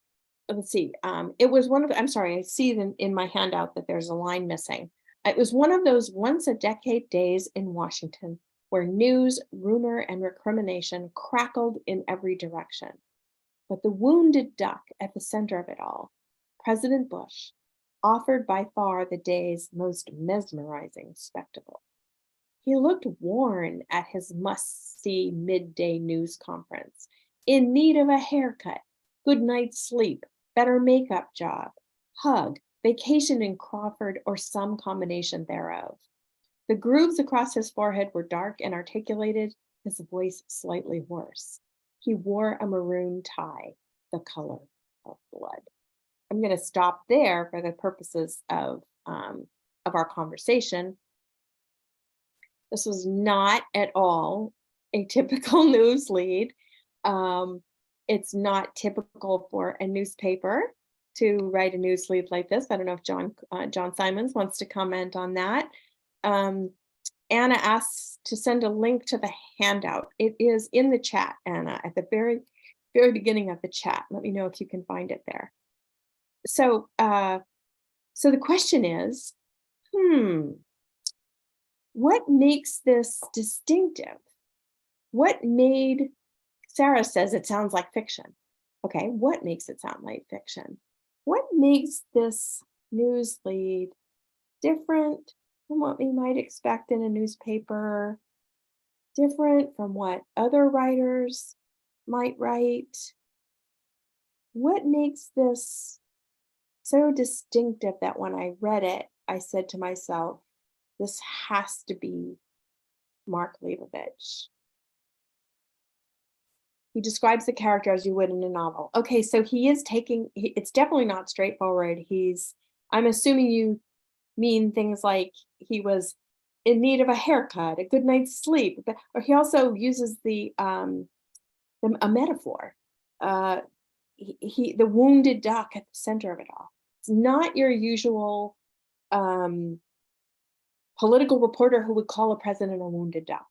let's see, it was one of, I'm sorry, I see in my handout that there's a line missing. It was one of those once a decade days in Washington where news, rumor, and recrimination crackled in every direction. But the wounded duck at the center of it all, President Bush, offered by far the day's most mesmerizing spectacle. He looked worn at his must-see midday news conference, in need of a haircut, good night's sleep, better makeup job, hug, vacation in Crawford, or some combination thereof. The grooves across his forehead were dark and articulated, his voice slightly hoarse. He wore a maroon tie, the color of blood. I'm going to stop there for the purposes of our conversation. This was not at all a typical news lead. It's not typical for a newspaper to write a news lead like this. I don't know if John Simons wants to comment on that. Anna asks to send a link to the handout. It is in the chat, Anna, at the very, very beginning of the chat. Let me know if you can find it there. So the question is, what makes this distinctive? What made Sarah says it sounds like fiction. Okay, what makes it sound like fiction? What makes this news lead different from what we might expect in a newspaper, different from what other writers might write? What makes this so distinctive that when I read it, I said to myself, this has to be Mark Leibovich. He describes the character as you would in a novel. Okay, so he is taking, it's definitely not straightforward. I'm assuming you mean things like he was in need of a haircut, a good night's sleep, or he also uses a metaphor. Uh, the wounded duck at the center of it all. It's not your usual um, political reporter who would call a president a wounded duck.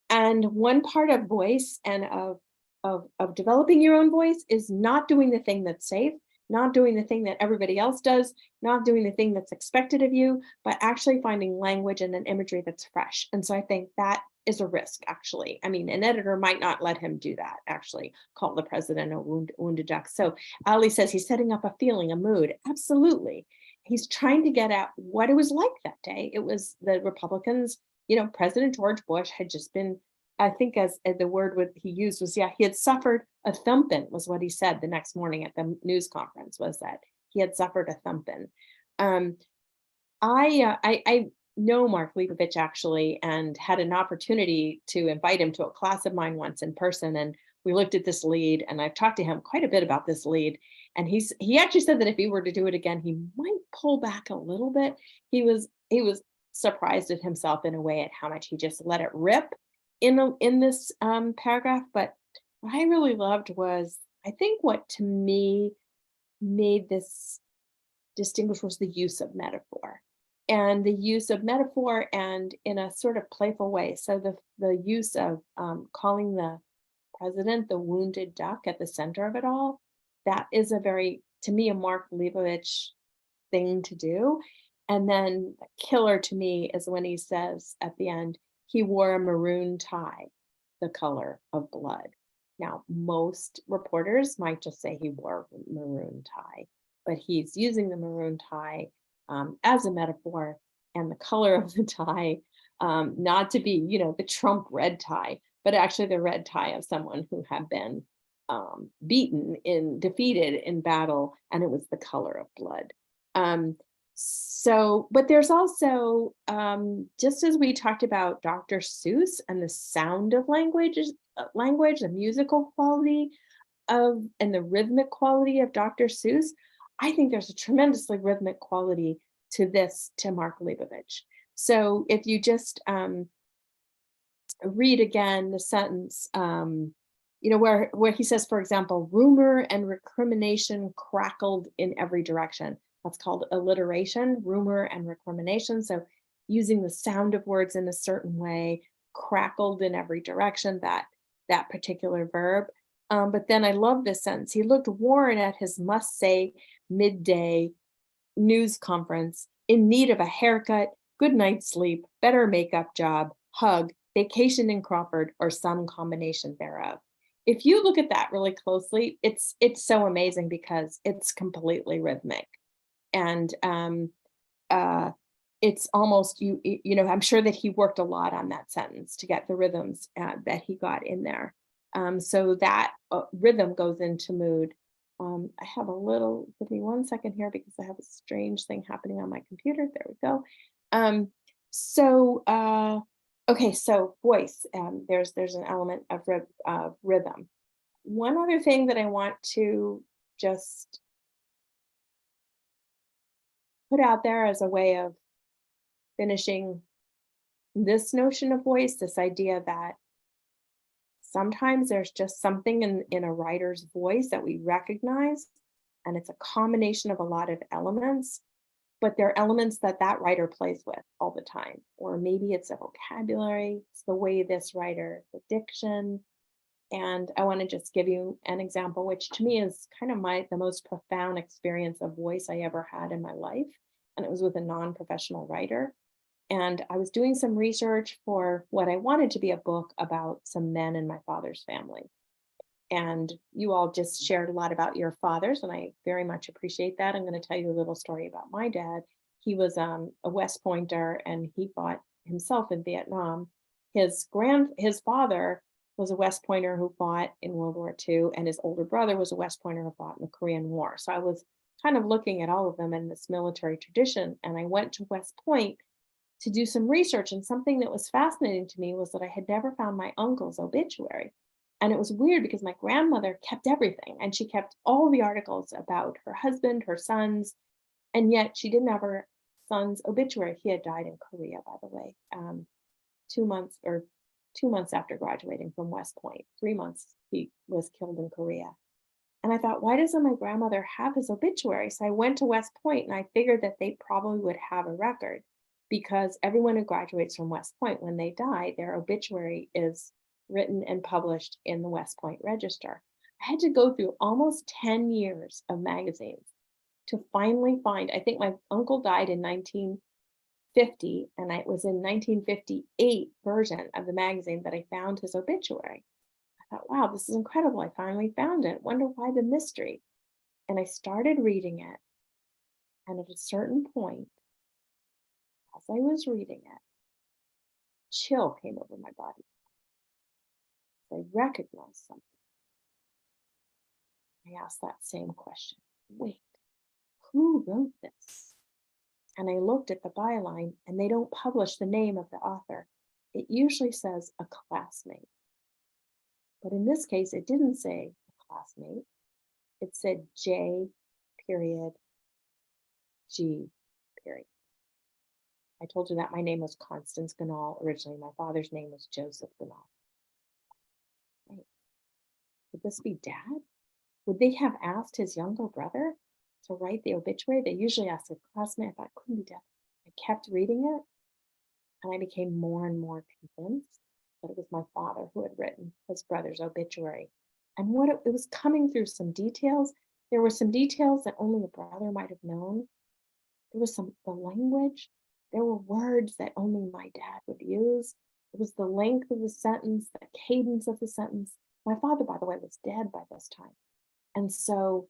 And one part of voice and of developing your own voice is not doing the thing that's safe, not doing the thing that everybody else does, not doing the thing that's expected of you, but actually finding language and an imagery that's fresh. And so I think that is a risk, actually. I mean, an editor might not let him do that, actually, call the president a wounded duck. So Ali says he's setting up a feeling, a mood. Absolutely. He's trying to get at what it was like that day. It was the Republicans, President George Bush had just been, I think as the word he used was, he had suffered a thumping, was what he said the next morning at the news conference, was that he had suffered a thumping. I know Mark Leibovich actually, and had an opportunity to invite him to a class of mine once in person. And we looked at this lead, and I've talked to him quite a bit about this lead. And he actually said that if he were to do it again, he might pull back a little bit. He was surprised at himself in a way at how much he just let it rip in this paragraph. But what I really loved was, I think what to me made this distinguished was the use of metaphor. And the use of metaphor, and in a sort of playful way. So the use of calling the president the wounded duck at the center of it all, that is to me, a Mark Leibovich thing to do. And then the killer to me is when he says at the end, he wore a maroon tie, the color of blood. Now, most reporters might just say he wore a maroon tie, but he's using the maroon tie as a metaphor, and the color of the tie, not to be, the Trump red tie, but actually the red tie of someone who had been defeated in battle, and it was the color of blood. But there's also, just as we talked about Dr. Seuss and the sound of language, the musical quality and the rhythmic quality of Dr. Seuss, I think there's a tremendously rhythmic quality to Mark Leibovich. So if you just read again the sentence, where he says, for example, rumor and recrimination crackled in every direction. That's called alliteration, rumor and recrimination. So using the sound of words in a certain way, crackled in every direction, that particular verb. But then I love this sentence. He looked worn at his must-say midday news conference, in need of a haircut, good night's sleep, better makeup job, hug, vacation in Crawford, or some combination thereof. If you look at that really closely, it's so amazing because it's completely rhythmic. And it's almost, I'm sure that he worked a lot on that sentence to get the rhythms that he got in there. So that rhythm goes into mood. I have give me 1 second here because I have a strange thing happening on my computer. There we go. Okay, so voice, there's an element of rhythm. One other thing that I want to just put out there as a way of finishing this notion of voice, this idea that sometimes there's just something in a writer's voice that we recognize, and it's a combination of a lot of elements, but they're elements that writer plays with all the time. Or maybe it's a vocabulary, it's the way this writer, the diction. And I want to just give you an example, which to me is kind of the most profound experience of voice I ever had in my life. And it was with a non-professional writer. And I was doing some research for what I wanted to be a book about some men in my father's family. And you all just shared a lot about your fathers, and I very much appreciate that. I'm going to tell you a little story about my dad. He was a West Pointer, and he fought himself in Vietnam. His father was a West Pointer who fought in World War II, and his older brother was a West Pointer who fought in the Korean War. So I was kind of looking at all of them in this military tradition, and I went to West Point to do some research. And something that was fascinating to me was that I had never found my uncle's obituary. And it was weird because my grandmother kept everything and she kept all the articles about her husband, her sons, and yet she didn't have her son's obituary. He had died in Korea, by the way, 2 months or 2 months after graduating from West Point. 3 months he was killed in Korea. And I thought, why doesn't my grandmother have his obituary? So I went to West Point and I figured that they probably would have a record because everyone who graduates from West Point, when they die, their obituary is written and published in the West Point Register. I had to go through almost 10 years of magazines to finally find, I think my uncle died in 1950, and it was in 1958 version of the magazine that I found his obituary. I thought, wow, this is incredible. I finally found it. Wonder why the mystery. And I started reading it. And at a certain point, as I was reading it, chill came over my body. I recognized something. I asked that same question. Wait, who wrote this? And I looked at the byline, and they don't publish the name of the author. It usually says a classmate. But in this case, it didn't say a classmate. It said J period G period. I told you that my name was Constance Ganal. Originally, my father's name was Joseph Ganal. Right. Would this be Dad? Would they have asked his younger brother to write the obituary? They usually ask a classmate. I thought it couldn't be Dad. I kept reading it, and I became more and more convinced that it was my father who had written his brother's obituary. And what it was coming through some details. There were some details that only a brother might have known. There was the language. There were words that only my dad would use. It was the length of the sentence, the cadence of the sentence. My father, by the way, was dead by this time. And so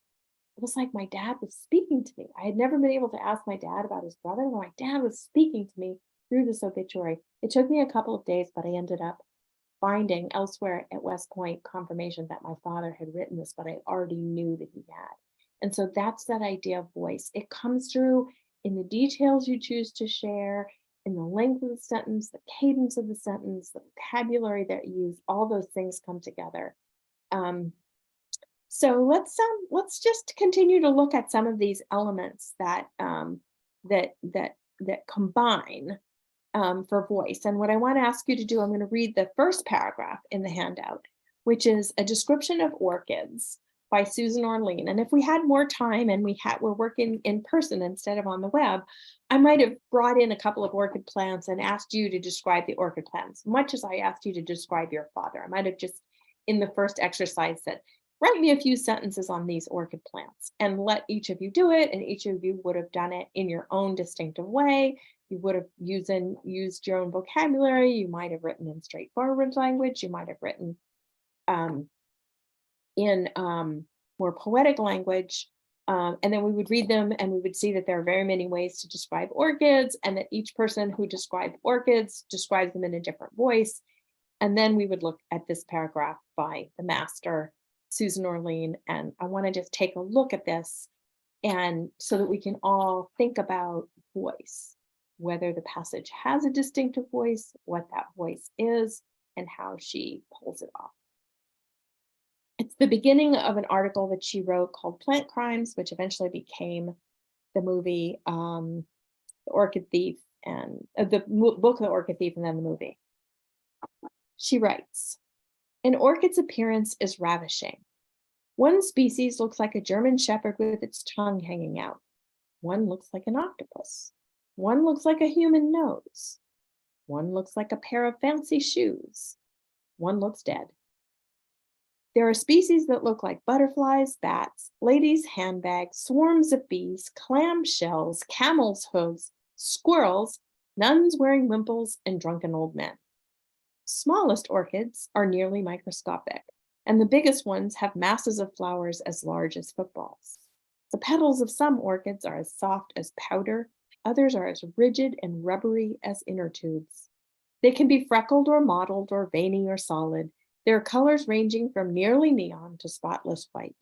it was like my dad was speaking to me. I had never been able to ask my dad about his brother. My dad was speaking to me through this obituary. It took me a couple of days, but I ended up finding elsewhere at West Point confirmation that my father had written this, but I already knew that he had. And so that's that idea of voice. It comes through in the details you choose to share, in the length of the sentence, the cadence of the sentence, the vocabulary that you use, all those things come together. So let's just continue to look at some of these elements that that combine for voice. And what I want to ask you to do, I'm going to read the first paragraph in the handout, which is a description of orchids by Susan Orlean. And if we had more time and we're working in person instead of on the web, I might have brought in a couple of orchid plants and asked you to describe the orchid plants, much as I asked you to describe your father. I might have just in the first exercise said, write me a few sentences on these orchid plants, and let each of you do it. And each of you would have done it in your own distinctive way. You would have used your own vocabulary. You might have written in straightforward language. You might have written in more poetic language. And then we would read them and we would see that there are very many ways to describe orchids, and that each person who described orchids describes them in a different voice. And then we would look at this paragraph by the master, Susan Orlean. And I want to just take a look at this, and so that we can all think about voice, whether the passage has a distinctive voice, what that voice is, and how she pulls it off. It's the beginning of an article that she wrote called Plant Crimes, which eventually became the movie, The Orchid Thief, and the book, The Orchid Thief, and then the movie. She writes, an orchid's appearance is ravishing. One species looks like a German shepherd with its tongue hanging out. One looks like an octopus. One looks like a human nose. One looks like a pair of fancy shoes. One looks dead. There are species that look like butterflies, bats, ladies' handbags, swarms of bees, clam shells, camel's hooves, squirrels, nuns wearing wimples, and drunken old men. Smallest orchids are nearly microscopic, and the biggest ones have masses of flowers as large as footballs. The petals of some orchids are as soft as powder, others are as rigid and rubbery as inner tubes. They can be freckled or mottled or veiny or solid, their colors ranging from nearly neon to spotless white.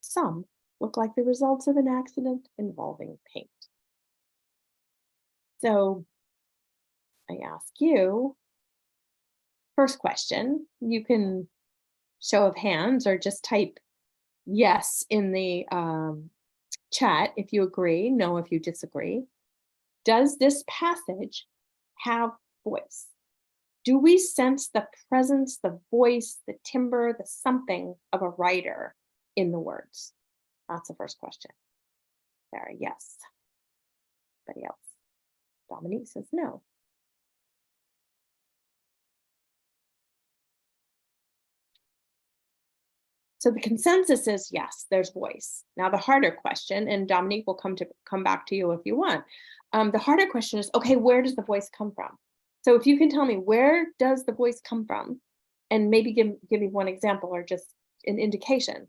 Some look like the results of an accident involving paint. So I ask you, first question, you can show of hands or just type yes in the chat if you agree, no if you disagree. Does this passage have voice? Do we sense the presence, the voice, the timbre, the something of a writer in the words? That's the first question. Sarah, yes. Anybody else? Dominique says no. So the consensus is yes, there's voice. Now the harder question, and Dominique will come back to you if you want. The harder question is, okay, where does the voice come from? So if you can tell me, where does the voice come from? And maybe give me one example or just an indication.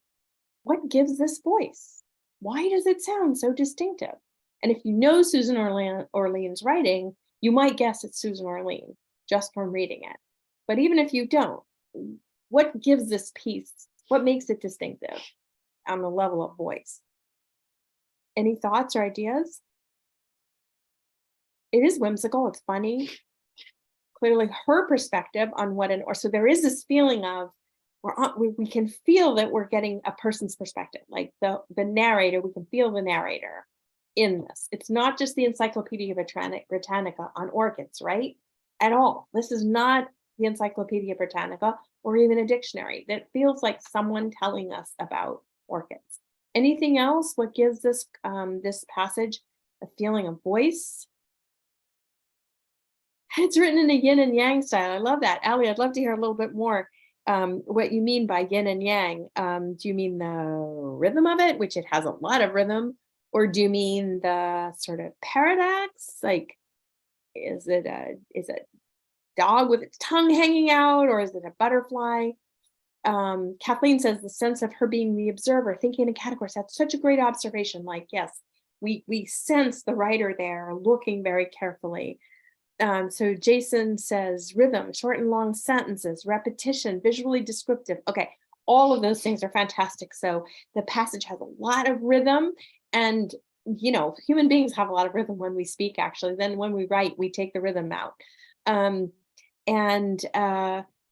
What gives this voice? Why does it sound so distinctive? And if you know Susan Orlean's writing, you might guess it's Susan Orlean just from reading it. But even if you don't, what gives this piece? What makes it distinctive on the level of voice? Any thoughts or ideas? It is whimsical, it's funny. Clearly her perspective on so there is this feeling of we can feel that we're getting a person's perspective, like the narrator, we can feel the narrator in this. It's not just the Encyclopedia Britannica on orchids, right? At all. This is not the Encyclopedia Britannica or even a dictionary. That feels like someone telling us about orchids. Anything else? What gives this this passage a feeling of voice? It's written in a yin and yang style. I love that. Allie, I'd love to hear a little bit more what you mean by yin and yang. Do you mean the rhythm of it, which it has a lot of rhythm, or do you mean the sort of paradox? Like, is it a dog with its tongue hanging out, or is it a butterfly? Kathleen says the sense of her being the observer, thinking in categories. That's such a great observation. Like, yes, we sense the writer there looking very carefully. So Jason says rhythm, short and long sentences, repetition, visually descriptive. Okay, all of those things are fantastic. So the passage has a lot of rhythm, and human beings have a lot of rhythm when we speak, actually. Then when we write, we take the rhythm out. And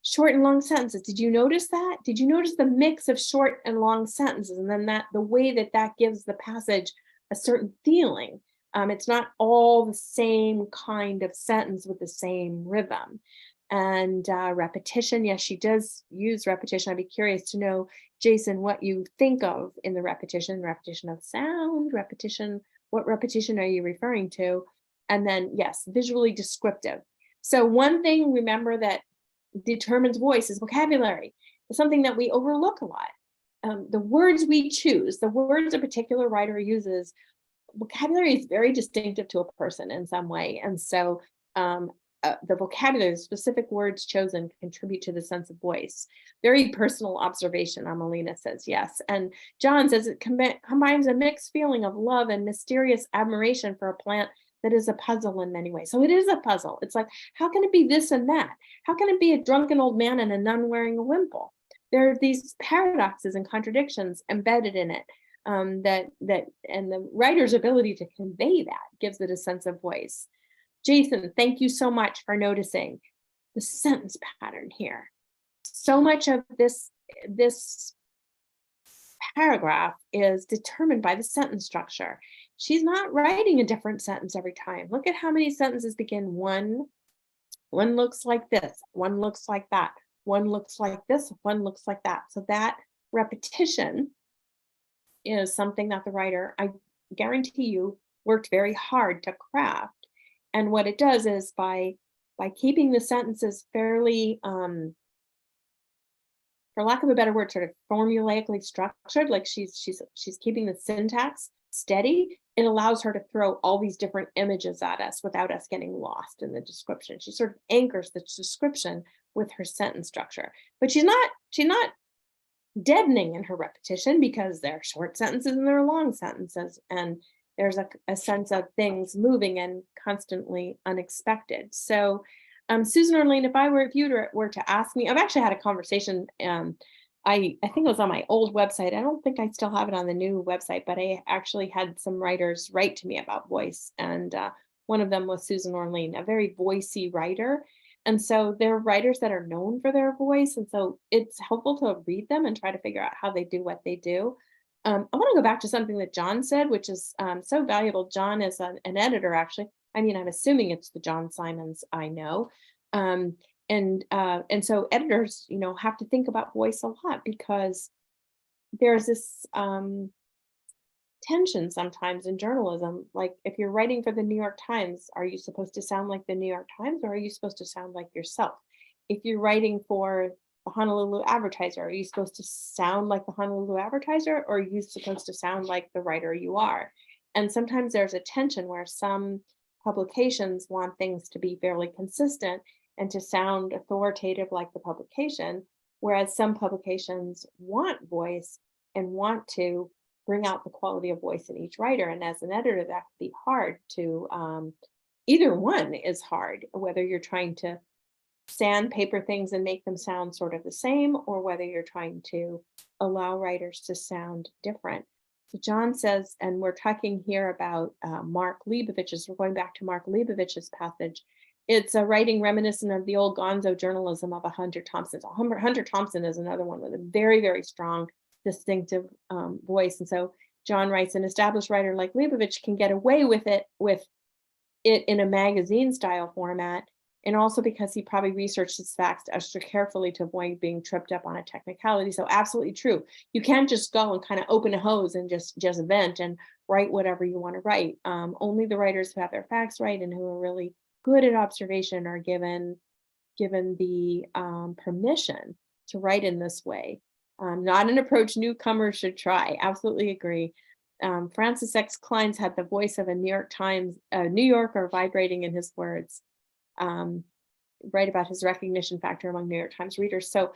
short and long sentences. Did you notice that? Did you notice the mix of short and long sentences? And then the way that gives the passage a certain feeling. It's not all the same kind of sentence with the same rhythm. And repetition, yes, she does use repetition. I'd be curious to know, Jason, what you think of in the repetition of sound, repetition, what repetition are you referring to? And then, yes, visually descriptive. So one thing, remember, that determines voice is vocabulary. It's something that we overlook a lot. The words we choose, the words a particular writer uses, vocabulary is very distinctive to a person in some way. And so the vocabulary, the specific words chosen, contribute to the sense of voice. Very personal observation, Amelina says, yes. And John says it combines a mixed feeling of love and mysterious admiration for a plant that is a puzzle in many ways. So it is a puzzle. It's like, how can it be this and that? How can it be a drunken old man and a nun wearing a wimple? There are these paradoxes and contradictions embedded in it. And the writer's ability to convey that gives it a sense of voice. Jason, thank you so much for noticing the sentence pattern here. So much of this paragraph is determined by the sentence structure. She's not writing a different sentence every time. Look at how many sentences begin one looks like this, one looks like that, one looks like this, one looks like that. So that repetition is something that the writer, I guarantee you, worked very hard to craft. And what it does is by keeping the sentences fairly, for lack of a better word, sort of formulaically structured, like she's keeping the syntax steady, it allows her to throw all these different images at us without us getting lost in the description. She sort of anchors the description with her sentence structure. But she's not deadening in her repetition because there are short sentences and there are long sentences. And there's a sense of things moving and constantly unexpected. So, Susan Orlean, if you were to ask me, I've actually had a conversation. I think it was on my old website. I don't think I still have it on the new website, but I actually had some writers write to me about voice, and one of them was Susan Orlean, a very voicey writer. And so there are writers that are known for their voice, and so it's helpful to read them and try to figure out how they do what they do. I want to go back to something that John said, which is so valuable. John is an editor, actually. I mean, I'm assuming it's the John Simons I know. Um, and so editors, have to think about voice a lot because there's this tension sometimes in journalism. Like if you're writing for the New York Times, are you supposed to sound like the New York Times or are you supposed to sound like yourself? If you're writing for the Honolulu Advertiser, are you supposed to sound like the Honolulu Advertiser or are you supposed to sound like the writer you are? And sometimes there's a tension where some publications want things to be fairly consistent and to sound authoritative like the publication, whereas some publications want voice and want to bring out the quality of voice in each writer. And as an editor, that can be hard to, either one is hard, whether you're trying to sandpaper things and make them sound sort of the same, or whether you're trying to allow writers to sound different. So John says, and we're talking here about Mark Leibovich's, we're going back to Mark Leibovich's passage. It's a writing reminiscent of the old gonzo journalism of a Hunter Thompson. So Hunter Thompson is another one with a very, very strong, distinctive voice. And so John writes, an established writer like Leibovich can get away with it in a magazine style format. And also because he probably researched his facts extra carefully to avoid being tripped up on a technicality. So absolutely true. You can't just go and kind of open a hose and just vent and write whatever you want to write. Only the writers who have their facts right and who are really good at observation are given the permission to write in this way. Not an approach newcomers should try. Absolutely agree. Francis X. Klein's had the voice of a New Yorker vibrating in his words. Write about his recognition factor among New York Times readers. So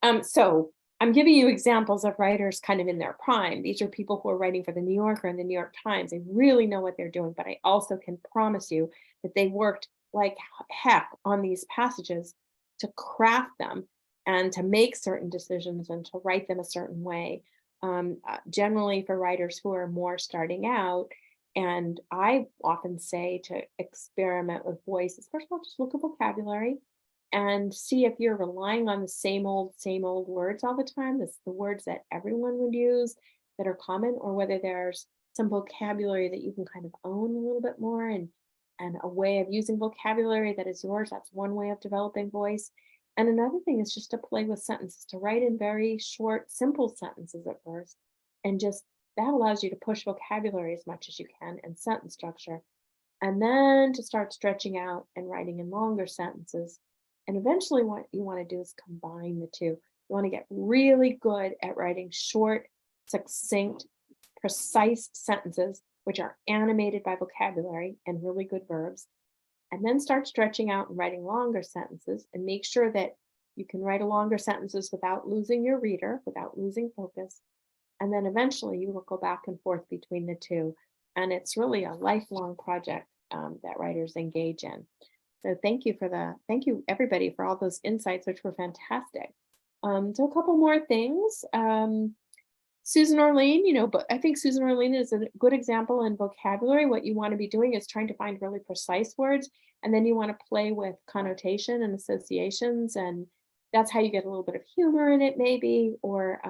I'm giving you examples of writers kind of in their prime. These are people who are writing for the New Yorker and the New York Times. They really know what they're doing, but I also can promise you that they worked like heck on these passages to craft them and to make certain decisions and to write them a certain way. Generally for writers who are more starting out, and I often say to experiment with voices. First of all, just look at vocabulary and see if you're relying on the same old words all the time. That's the words that everyone would use that are common, or whether there's some vocabulary that you can kind of own a little bit more and a way of using vocabulary that is yours. That's one way of developing voice. And another thing is just to play with sentences, to write in very short, simple sentences at first, and just that allows you to push vocabulary as much as you can and sentence structure, and then to start stretching out and writing in longer sentences. And eventually what you want to do is combine the two. You want to get really good at writing short, succinct, precise sentences, which are animated by vocabulary and really good verbs, and then start stretching out and writing longer sentences, and make sure that you can write longer sentences without losing your reader, without losing focus. And then eventually you will go back and forth between the two. And it's really a lifelong project that writers engage in. So thank you everybody for all those insights, which were fantastic. So a couple more things. Susan Orlean, but I think Susan Orlean is a good example in vocabulary. What you want to be doing is trying to find really precise words, and then you want to play with connotation and associations, and that's how you get a little bit of humor in it, maybe, or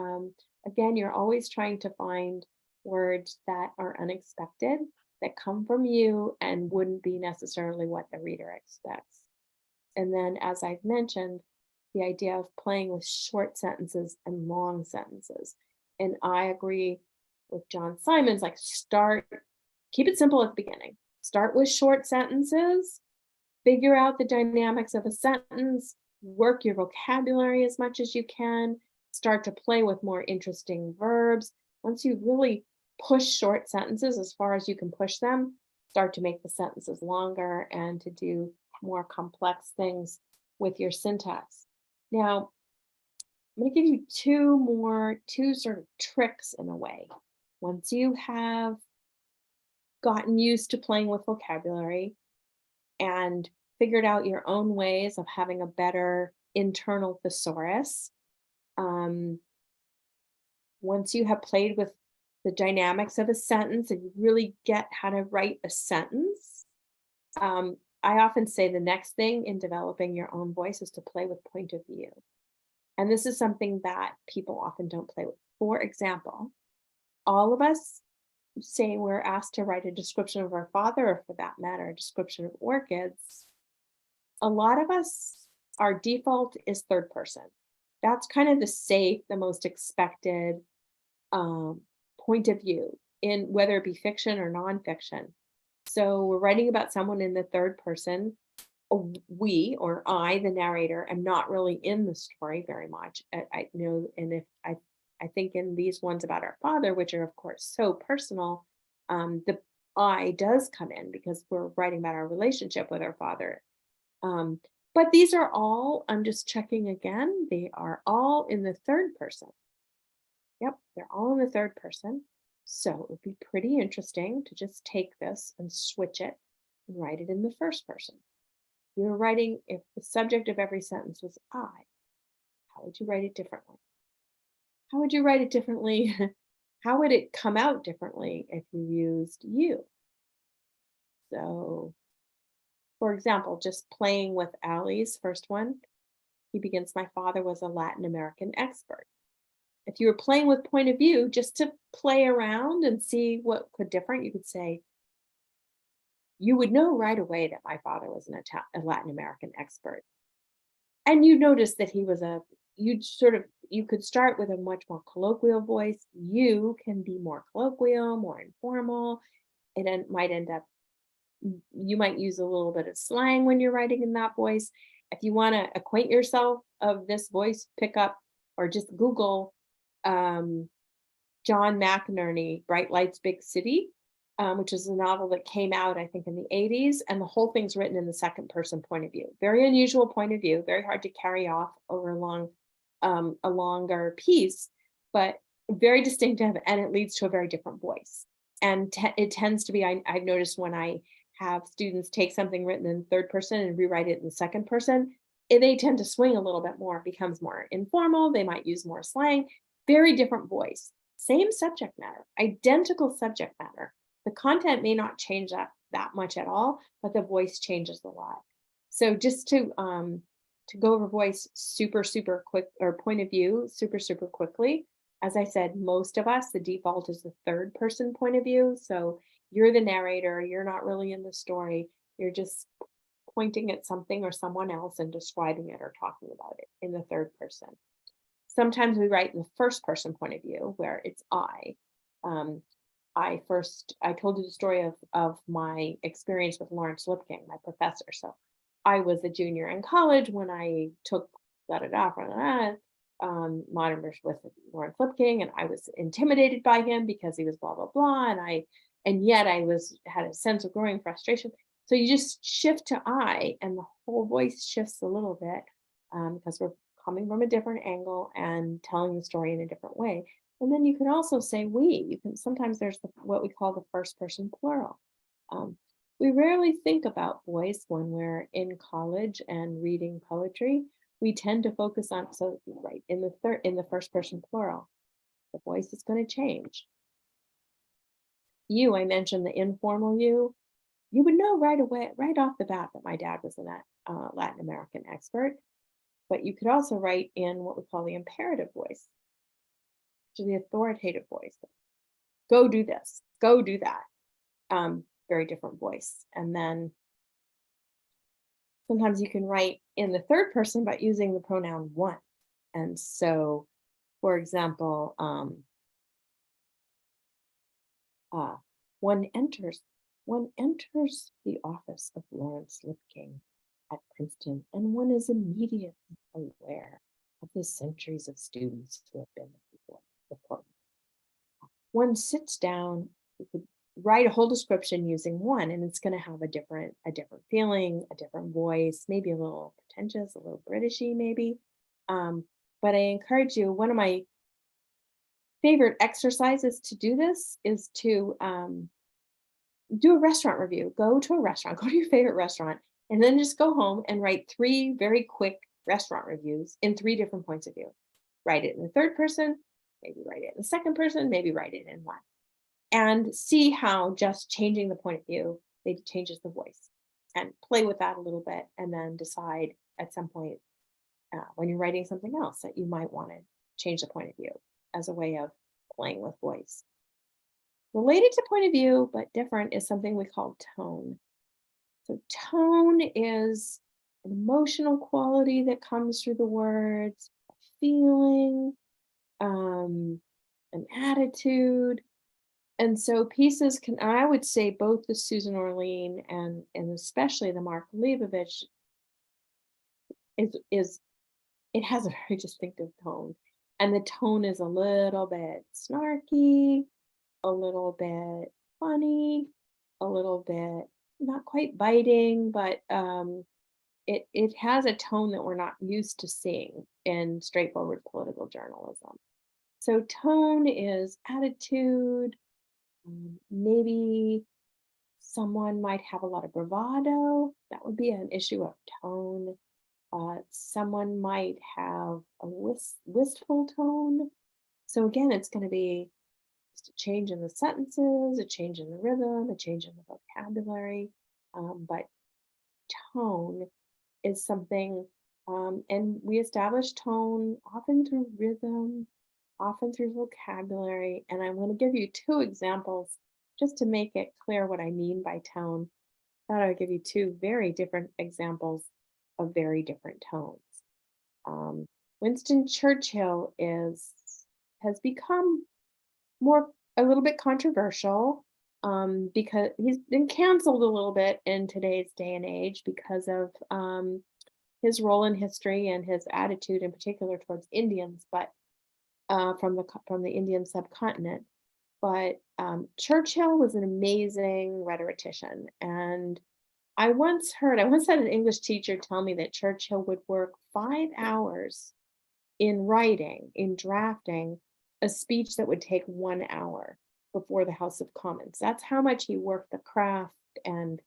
again, you're always trying to find words that are unexpected, that come from you and wouldn't be necessarily what the reader expects. And then, as I've mentioned, the idea of playing with short sentences and long sentences. And I agree with John Simons, like keep it simple at the beginning. Start with short sentences, figure out the dynamics of a sentence, work your vocabulary as much as you can, start to play with more interesting verbs. Once you've really push short sentences as far as you can push them, start to make the sentences longer and to do more complex things with your syntax. Now, I'm going to give you two sort of tricks in a way. Once you have gotten used to playing with vocabulary and figured out your own ways of having a better internal thesaurus, um, once you have played with the dynamics of a sentence and you really get how to write a sentence, I often say the next thing in developing your own voice is to play with point of view. And this is something that people often don't play with. For example, all of us say we're asked to write a description of our father, or for that matter, a description of orchids. A lot of us, our default is third person. That's kind of the safe, the most expected point of view in whether it be fiction or nonfiction. So we're writing about someone in the third person. We or I, the narrator, am not really in the story very much. I know, and if I think in these ones about our father, which are of course so personal, the I does come in because we're writing about our relationship with our father. Um, but these are all, I'm just checking again, they are all in the third person. Yep, they're all in the third person. So it would be pretty interesting to just take this and switch it and write it in the first person. You're writing, if the subject of every sentence was I, how would you write it differently? How would you write it differently? How would it come out differently if you used you? So, for example, just playing with Allie's first one, he begins, my father was a Latin American expert. If you were playing with point of view, just to play around and see what could different, you could say, you would know right away that my father was a Latin American expert. And you notice that he was you could start with a much more colloquial voice. You can be more colloquial, more informal. Might end up, you might use a little bit of slang when you're writing in that voice. If you want to acquaint yourself of this voice, pick up or just Google John McInerney, Bright Lights, Big City, which is a novel that came out, I think, in the 80s. And the whole thing's written in the second person point of view. Very unusual point of view, very hard to carry off over a longer piece, but very distinctive, and it leads to a very different voice. And it tends to be, I've noticed when I have students take something written in third person and rewrite it in the second person, they tend to swing a little bit more, it becomes more informal, they might use more slang, very different voice. Same subject matter, identical subject matter. The content may not change that much at all, but the voice changes a lot. So just to go over voice super quick, or point of view super quickly. As I said, most of us, the default is the third person point of view. So you're the narrator, you're not really in the story, you're just pointing at something or someone else and describing it or talking about it in the third person. Sometimes we write in the first person point of view where it's I. I told you the story of my experience with Lawrence Lipking, my professor. So I was a junior in college when I took modern verse with Lawrence Lipking, and I was intimidated by him because he was blah blah blah, and yet I had a sense of growing frustration. So you just shift to I, and the whole voice shifts a little bit because we're coming from a different angle and telling the story in a different way. And then you can also say we. You can sometimes there's what we call the first person plural. We rarely think about voice when we're in college and reading poetry. We tend to focus on, so right in the first person plural, the voice is going to change. You, I mentioned the informal you. You would know right away, right off the bat, that my dad was a Latin American expert. But you could also write in what we call the imperative voice, which is the authoritative voice. Go do this, go do that. Very different voice. And then sometimes you can write in the third person, but using the pronoun one. And so, for example, one enters the office of Lawrence Lipking at Princeton, and one is immediately aware of the centuries of students who have been before. one sits down, you could write a whole description using one, and it's going to have a different feeling, a different voice, maybe a little pretentious, a little Britishy, maybe. Um, but I encourage you. One of my favorite exercises to do this is to do a restaurant review. Go to a restaurant, go to your favorite restaurant, and then just go home and write three very quick restaurant reviews in three different points of view. Write it in the third person, maybe write it in the second person, maybe write it in one. And see how just changing the point of view maybe changes the voice. And play with that a little bit, and then decide at some point when you're writing something else that you might want to change the point of view as a way of playing with voice. Related to point of view, but different, is something we call tone. So, tone is an emotional quality that comes through the words, a feeling, an attitude. And so pieces can, I would say both the Susan Orlean and especially the Mark Leibovich is it has a very distinctive tone. And the tone is a little bit snarky, a little bit funny, a little bit not quite biting, but it has a tone that we're not used to seeing in straightforward political journalism. So tone is attitude. Maybe someone might have a lot of bravado. That would be an issue of tone. Someone might have a wistful tone. So again, it's going to be just a change in the sentences, a change in the rhythm, a change in the vocabulary. But tone is something, and we establish tone often through rhythm, often through vocabulary. And I want to give you two examples just to make it clear what I mean by tone. Thought I would give you two very different examples of very different tones. Winston Churchill has become more a little bit controversial because he's been canceled a little bit in today's day and age because of his role in history and his attitude in particular towards Indians, but from the Indian subcontinent. But Churchill was an amazing rhetorician, and I once had an English teacher tell me that Churchill would work 5 hours in drafting a speech that would take 1 hour before the House of Commons. That's how much he worked the craft and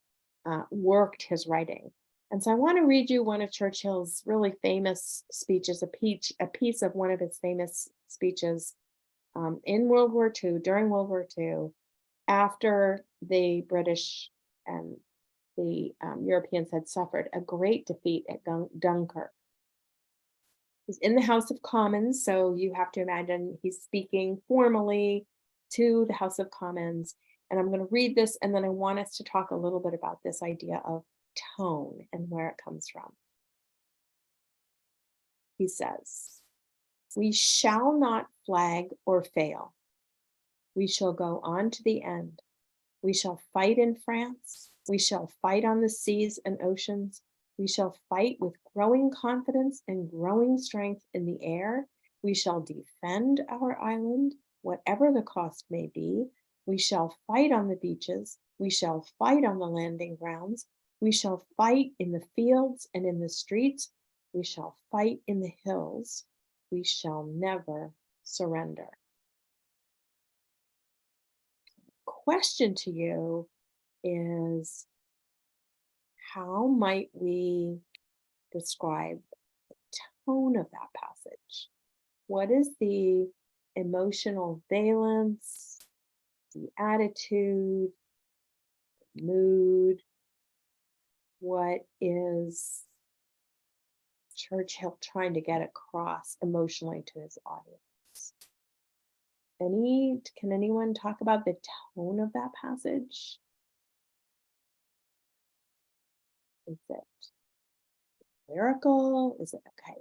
worked his writing. And so I want to read you one of Churchill's really famous speeches, a piece of one of his famous speeches in World War II, during World War II, after the British and the Europeans had suffered a great defeat at Dunkirk. He's in the House of Commons, so you have to imagine he's speaking formally to the House of Commons. And I'm going to read this, and then I want us to talk a little bit about this idea of tone and where it comes from. He says, "We shall not flag or fail. We shall go on to the end. We shall fight in France. We shall fight on the seas and oceans. We shall fight with growing confidence and growing strength in the air. We shall defend our island, whatever the cost may be. We shall fight on the beaches. We shall fight on the landing grounds. We shall fight in the fields and in the streets. We shall fight in the hills. We shall never surrender." Question to you is, how might we describe the tone of that passage? What is the emotional valence, the attitude, mood? What is Churchill trying to get across emotionally to his audience? Can anyone talk about the tone of that passage? Is it lyrical? Is it okay?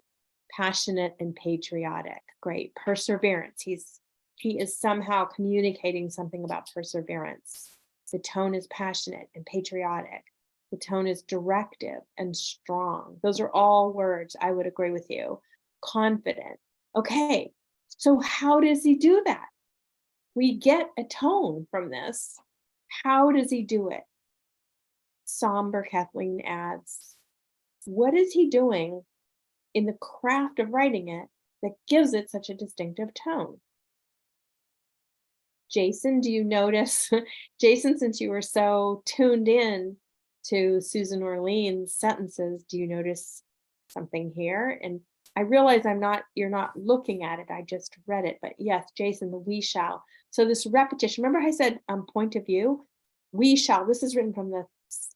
Passionate and patriotic. Great. Perseverance. He is somehow communicating something about perseverance. The tone is passionate and patriotic. The tone is directive and strong. Those are all words I would agree with you. Confident. Okay. So how does he do that? we get a tone from this. How does he do it? Somber, Kathleen adds. What is he doing in the craft of writing it that gives it such a distinctive tone? Jason, do you notice, Jason, since you were so tuned in to Susan Orlean's sentences, do you notice something here? And I realize you're not looking at it, I just read it, but yes, Jason, the we shall. So this repetition, remember I said point of view? We shall, this is written from the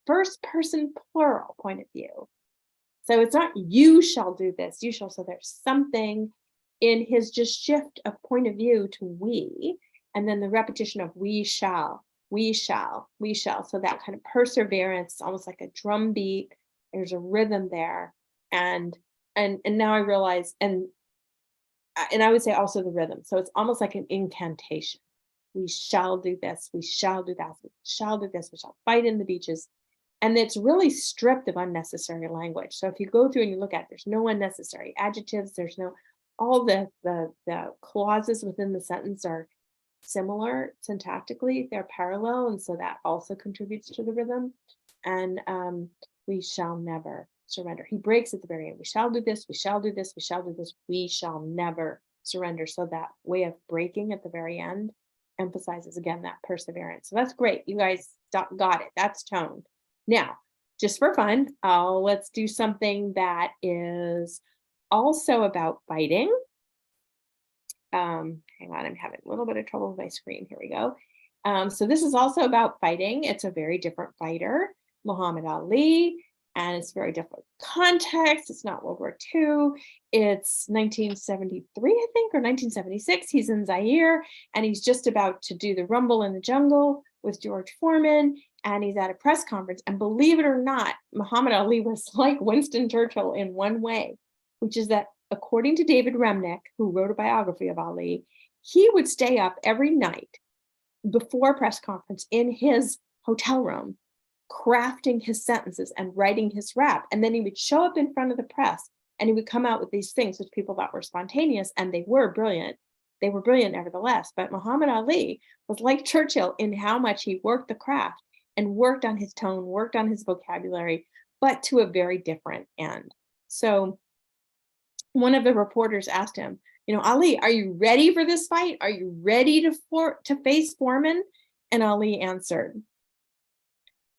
first person plural point of view. So it's not you shall do this, you shall. So there's something in his just shift of point of view to we, and then the repetition of we shall, we shall, we shall. So that kind of perseverance, almost like a drum beat. There's a rhythm there. And now I realize, and I would say also the rhythm. So it's almost like an incantation. We shall do this, we shall do that, we shall do this, we shall fight in the beaches. And it's really stripped of unnecessary language. So if you go through and you look at it, there's no unnecessary adjectives, there's no, all the clauses within the sentence are similar syntactically, they're parallel. And so that also contributes to the rhythm. And we shall never surrender. He breaks at the very end. We shall do this, we shall do this, we shall do this, we shall never surrender. So that way of breaking at the very end emphasizes again that perseverance. So that's great. You guys got it. That's tone. Now, just for fun, let's do something that is also about fighting. Hang on, I'm having a little bit of trouble with my screen. Here we go. So this is also about fighting. It's a very different fighter, Muhammad Ali, and it's very different context. It's not World War II. It's 1973, I think, or 1976. He's in Zaire, and he's just about to do the Rumble in the Jungle with George Foreman, and he's at a press conference. And believe it or not, Muhammad Ali was like Winston Churchill in one way, which is that according to David Remnick, who wrote a biography of Ali, he would stay up every night before a press conference in his hotel room, crafting his sentences and writing his rap. And then he would show up in front of the press and he would come out with these things which people thought were spontaneous, and they were brilliant. They were brilliant nevertheless. But Muhammad Ali was like Churchill in how much he worked the craft and worked on his tone, worked on his vocabulary, but to a very different end. So one of the reporters asked him, Ali, are you ready for this fight? Are you ready to face Foreman? And Ali answered,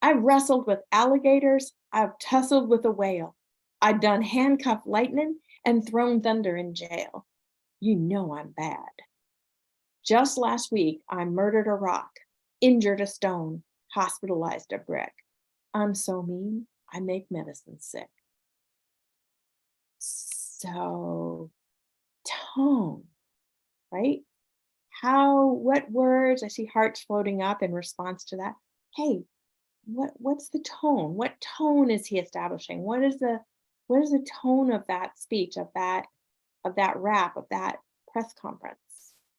I've wrestled with alligators. I've tussled with a whale. I've done handcuff lightning and thrown thunder in jail. You know I'm bad. Just last week, I murdered a rock, injured a stone, hospitalized a brick. I'm so mean, I make medicine sick. So, tone, right? What words, I see hearts floating up in response to that. Hey, what's the tone? What tone is he establishing? What is the tone of that speech, of that rap, of that press conference?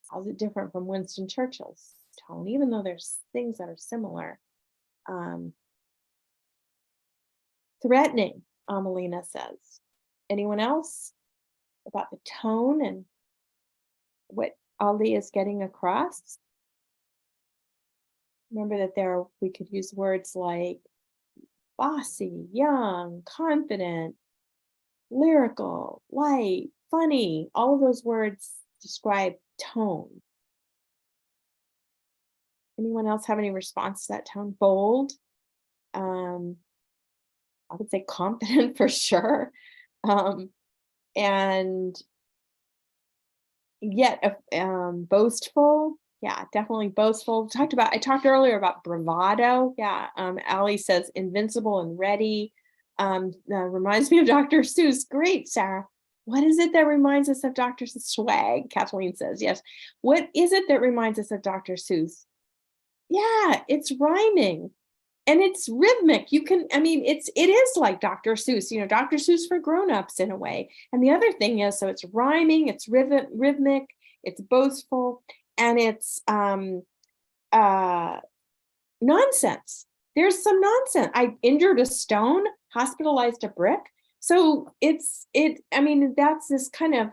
How's it different from Winston Churchill's tone, even though there's things that are similar? Threatening, Amelina says. Anyone else about the tone and what Ali is getting across? Remember that we could use words like bossy, young, confident, lyrical, light, funny. All of those words describe tone. Anyone else have any response to that tone? Bold. I would say confident for sure. And yet boastful. Yeah, definitely boastful. I talked earlier about bravado. Yeah, Ali says invincible and ready. Reminds me of Dr. Seuss. Great, Sarah. What is it that reminds us of Dr. Seuss? Swag, Kathleen says, yes. What is it that reminds us of Dr. Seuss? Yeah, it's rhyming. And it's rhythmic. It is like Dr. Seuss, Dr. Seuss for grown-ups in a way. And the other thing is, so it's rhyming, it's rhythmic, it's boastful, and it's nonsense. There's some nonsense. I injured a stone, hospitalized a brick. So that's this kind of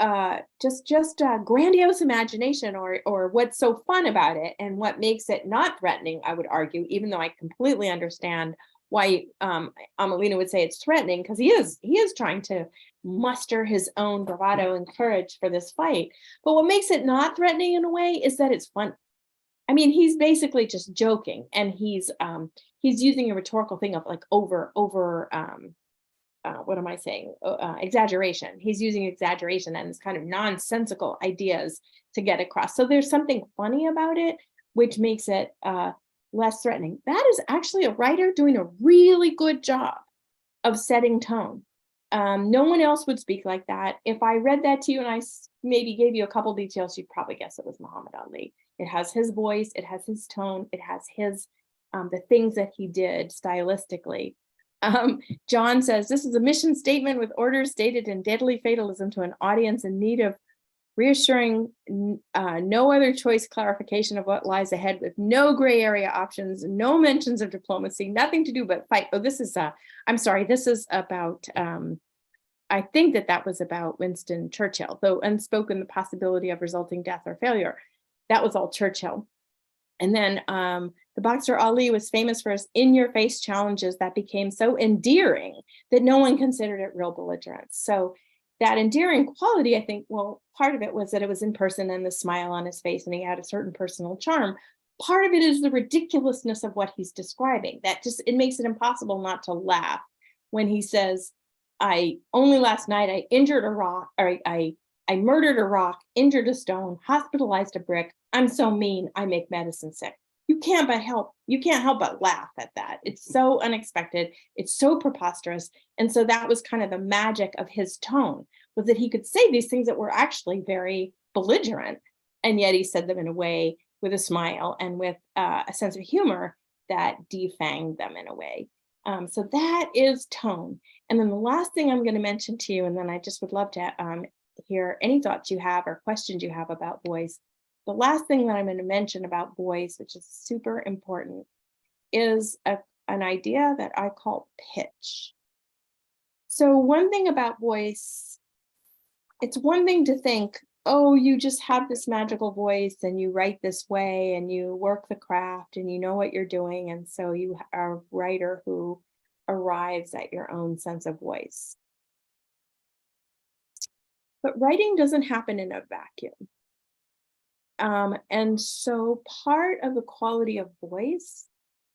grandiose imagination, or what's so fun about it, and what makes it not threatening, I would argue, even though I completely understand why Amelina would say it's threatening, because he is trying to muster his own bravado and courage for this fight. But what makes it not threatening in a way is that it's fun. I mean, he's basically just joking, and he's using a rhetorical thing of like what am I saying? Exaggeration. He's using exaggeration and this kind of nonsensical ideas to get across. So there's something funny about it, which makes it less threatening. That is actually a writer doing a really good job of setting tone. No one else would speak like that. If I read that to you and I maybe gave you a couple details, you'd probably guess it was Muhammad Ali. It has his voice, it has his tone, it has his the things that he did stylistically. John says, this is a mission statement with orders stated in deadly fatalism to an audience in need of reassuring no other choice clarification of what lies ahead, with no gray area options, no mentions of diplomacy, nothing to do but fight. Oh, this is, I'm sorry, this is about, I think that was about Winston Churchill, though unspoken the possibility of resulting death or failure. That was all Churchill. And then the boxer Ali was famous for his in-your-face challenges that became so endearing that no one considered it real belligerence. So that endearing quality, I think, well, part of it was that it was in person and the smile on his face, and he had a certain personal charm. Part of it is the ridiculousness of what he's describing. That just, it makes it impossible not to laugh when he says, only last night I injured a rock, or I murdered a rock, injured a stone, hospitalized a brick. I'm so mean, I make medicine sick. You can't help but laugh at that. It's so unexpected. It's so preposterous. And so that was kind of the magic of his tone, was that he could say these things that were actually very belligerent. And yet he said them in a way with a smile and with a sense of humor that defanged them in a way. So that is tone. And then the last thing I'm going to mention to you, and then I just would love to hear any thoughts you have or questions you have about voice. The last thing that I'm going to mention about voice, which is super important, is an idea that I call pitch. So one thing about voice, it's one thing to think, oh, you just have this magical voice and you write this way and you work the craft and you know what you're doing. And so you are a writer who arrives at your own sense of voice. But writing doesn't happen in a vacuum. And so part of the quality of voice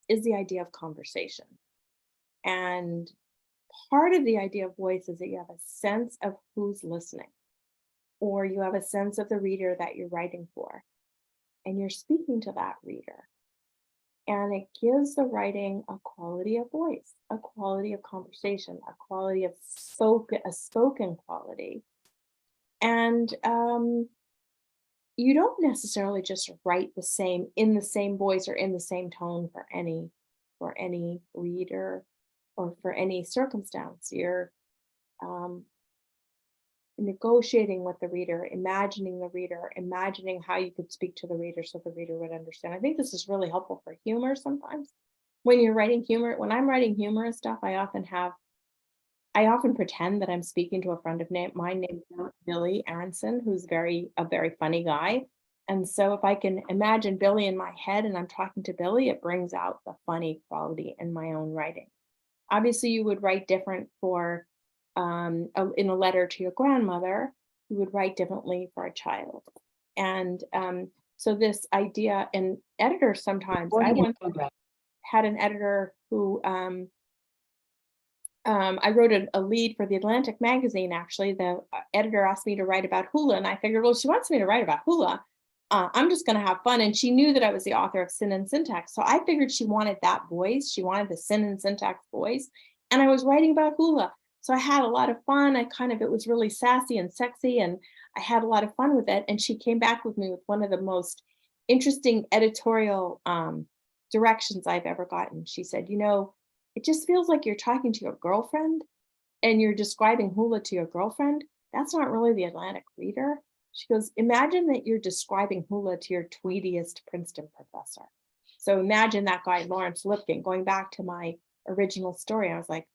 is the idea of conversation. And part of the idea of voice is that you have a sense of who's listening, or you have a sense of the reader that you're writing for, and you're speaking to that reader. And it gives the writing a quality of voice, a quality of conversation, a quality of a spoken quality. And you don't necessarily just write in the same voice or in the same tone for any reader or for any circumstance. You're negotiating with the reader, imagining how you could speak to the reader so the reader would understand. I think this is really helpful for humor sometimes. When you're writing humor, when I'm writing humorous stuff, I often pretend that I'm speaking to a friend of mine named Billy Aronson, who's a very funny guy. And so if I can imagine Billy in my head and I'm talking to Billy, it brings out the funny quality in my own writing. Obviously, you would write different for, in a letter to your grandmother, you would write differently for a child. And so this idea, and editors sometimes, I once had an editor who, I wrote a lead for the Atlantic magazine. Actually, the editor asked me to write about hula, and I figured, well, she wants me to write about hula. I'm just going to have fun. And she knew that I was the author of Sin and Syntax. So I figured she wanted that voice. She wanted the Sin and Syntax voice. And I was writing about hula. So I had a lot of fun. It was really sassy and sexy. And I had a lot of fun with it. And she came back with me with one of the most interesting editorial directions I've ever gotten. She said, it just feels like you're talking to your girlfriend and you're describing hula to your girlfriend. That's not really the Atlantic reader. She goes, imagine that you're describing hula to your tweediest Princeton professor. So imagine that guy, Lawrence Lipkin, going back to my original story. I was like,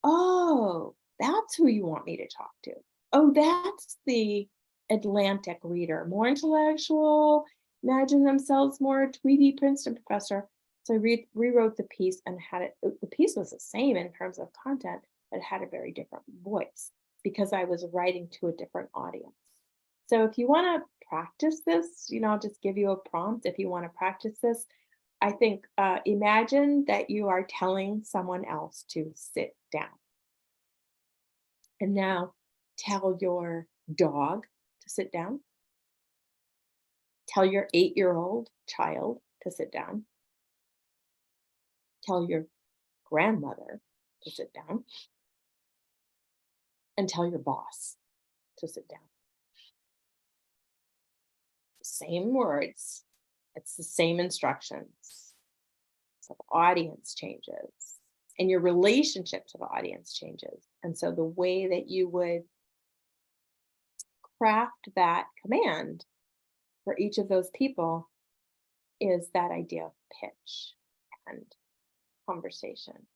oh, that's who you want me to talk to. Oh, that's the Atlantic reader, more intellectual, imagine themselves more a Tweety Princeton professor. So I rewrote the piece and had it, the piece was the same in terms of content, but it had a very different voice because I was writing to a different audience. So if you want to practice this, I'll just give you a prompt. If you want to practice this, I think imagine that you are telling someone else to sit down. And now tell your dog to sit down. Tell your 8-year-old child to sit down. Tell your grandmother to sit down. And tell your boss to sit down. Same words. It's the same instructions. So the audience changes and your relationship to the audience changes. And so the way that you would craft that command for each of those people is that idea of pitch and conversation.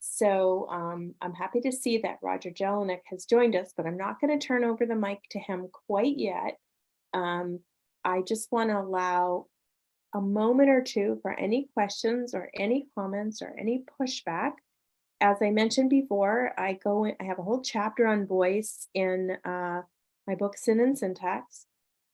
So I'm happy to see that Roger Jelinek has joined us, but I'm not going to turn over the mic to him quite yet. I just want to allow a moment or two for any questions or any comments or any pushback. As I mentioned before, I have a whole chapter on voice in my book, Sin and Syntax.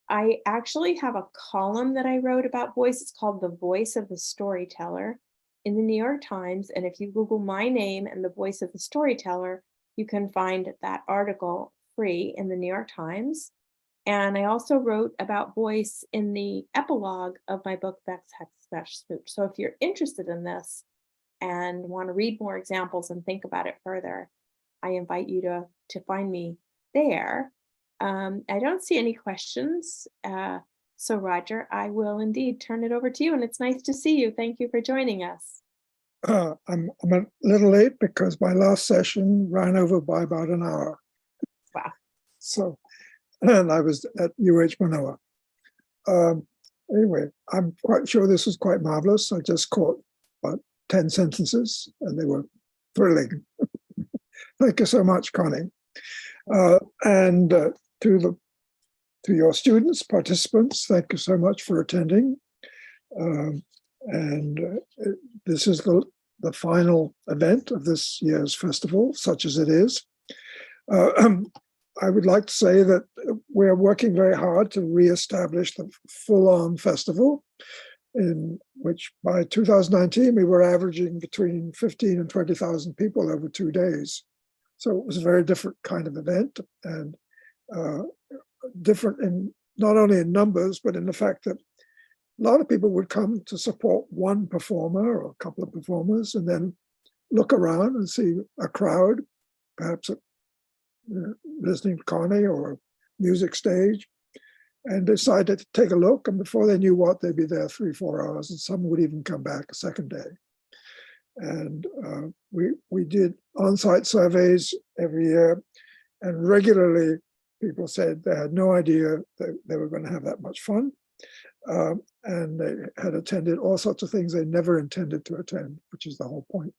I actually have a column that I wrote about voice. It's called The Voice of the Storyteller in the New York Times. And if you Google my name and The Voice of the Storyteller, you can find that article free in the New York Times. And I also wrote about voice in the epilogue of my book, Vex, Hex, Smash, Smooch. So if you're interested in this and want to read more examples and think about it further, I invite you to find me there. I don't see any questions. So Roger, I will indeed turn it over to you, and it's nice to see you. Thank you for joining us. I'm a little late because my last session ran over by about an hour. Wow. So, and I was at UH Manoa. Anyway, I'm quite sure this was quite marvelous. I just caught about 10 sentences and they were thrilling. Thank you so much, Connie. And to your students, participants, thank you so much for attending. This is the final event of this year's festival, such as it is. I would like to say that we're working very hard to reestablish the full-on festival, in which by 2019 we were averaging between 15 and 20,000 people over 2 days. So it was a very different kind of event, and different in not only in numbers, but in the fact that a lot of people would come to support one performer or a couple of performers and then look around and see a crowd, perhaps listening to Connie or a music stage, and decided to take a look. And before they knew what, they'd be there 3-4 hours, and some would even come back a second day. And we did on-site surveys every year, and regularly people said they had no idea that they were going to have that much fun. And they had attended all sorts of things they never intended to attend, which is the whole point.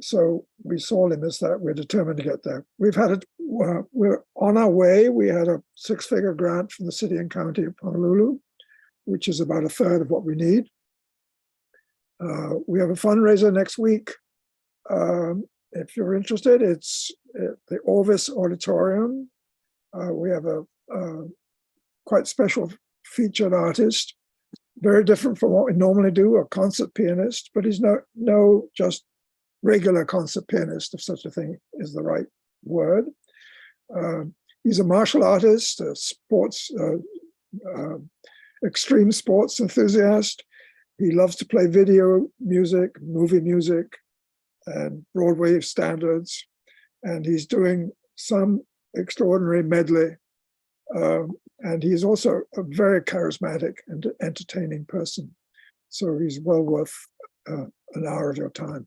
So we sorely miss that. We're determined to get there. We're on our way. We had a 6-figure grant from the city and county of Honolulu, which is about 1/3 of what we need. We have a fundraiser next week. If you're interested, it's at the Orvis Auditorium. We have a quite special featured artist, very different from what we normally do, a concert pianist, but he's no just regular concert pianist, if such a thing is the right word. He's a martial artist, a sports, extreme sports enthusiast. He loves to play video music, movie music, and Broadway standards. And he's doing some extraordinary medley. And he's also a very charismatic and entertaining person. So he's well worth an hour of your time.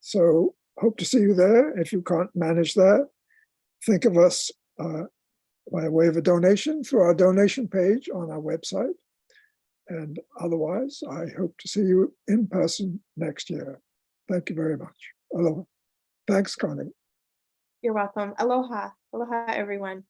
So hope to see you there. If you can't manage that, think of us by way of a donation through our donation page on our website. And otherwise, I hope to see you in person next year. Thank you very much. Aloha. Thanks, Connie. You're welcome. Aloha. Aloha, everyone.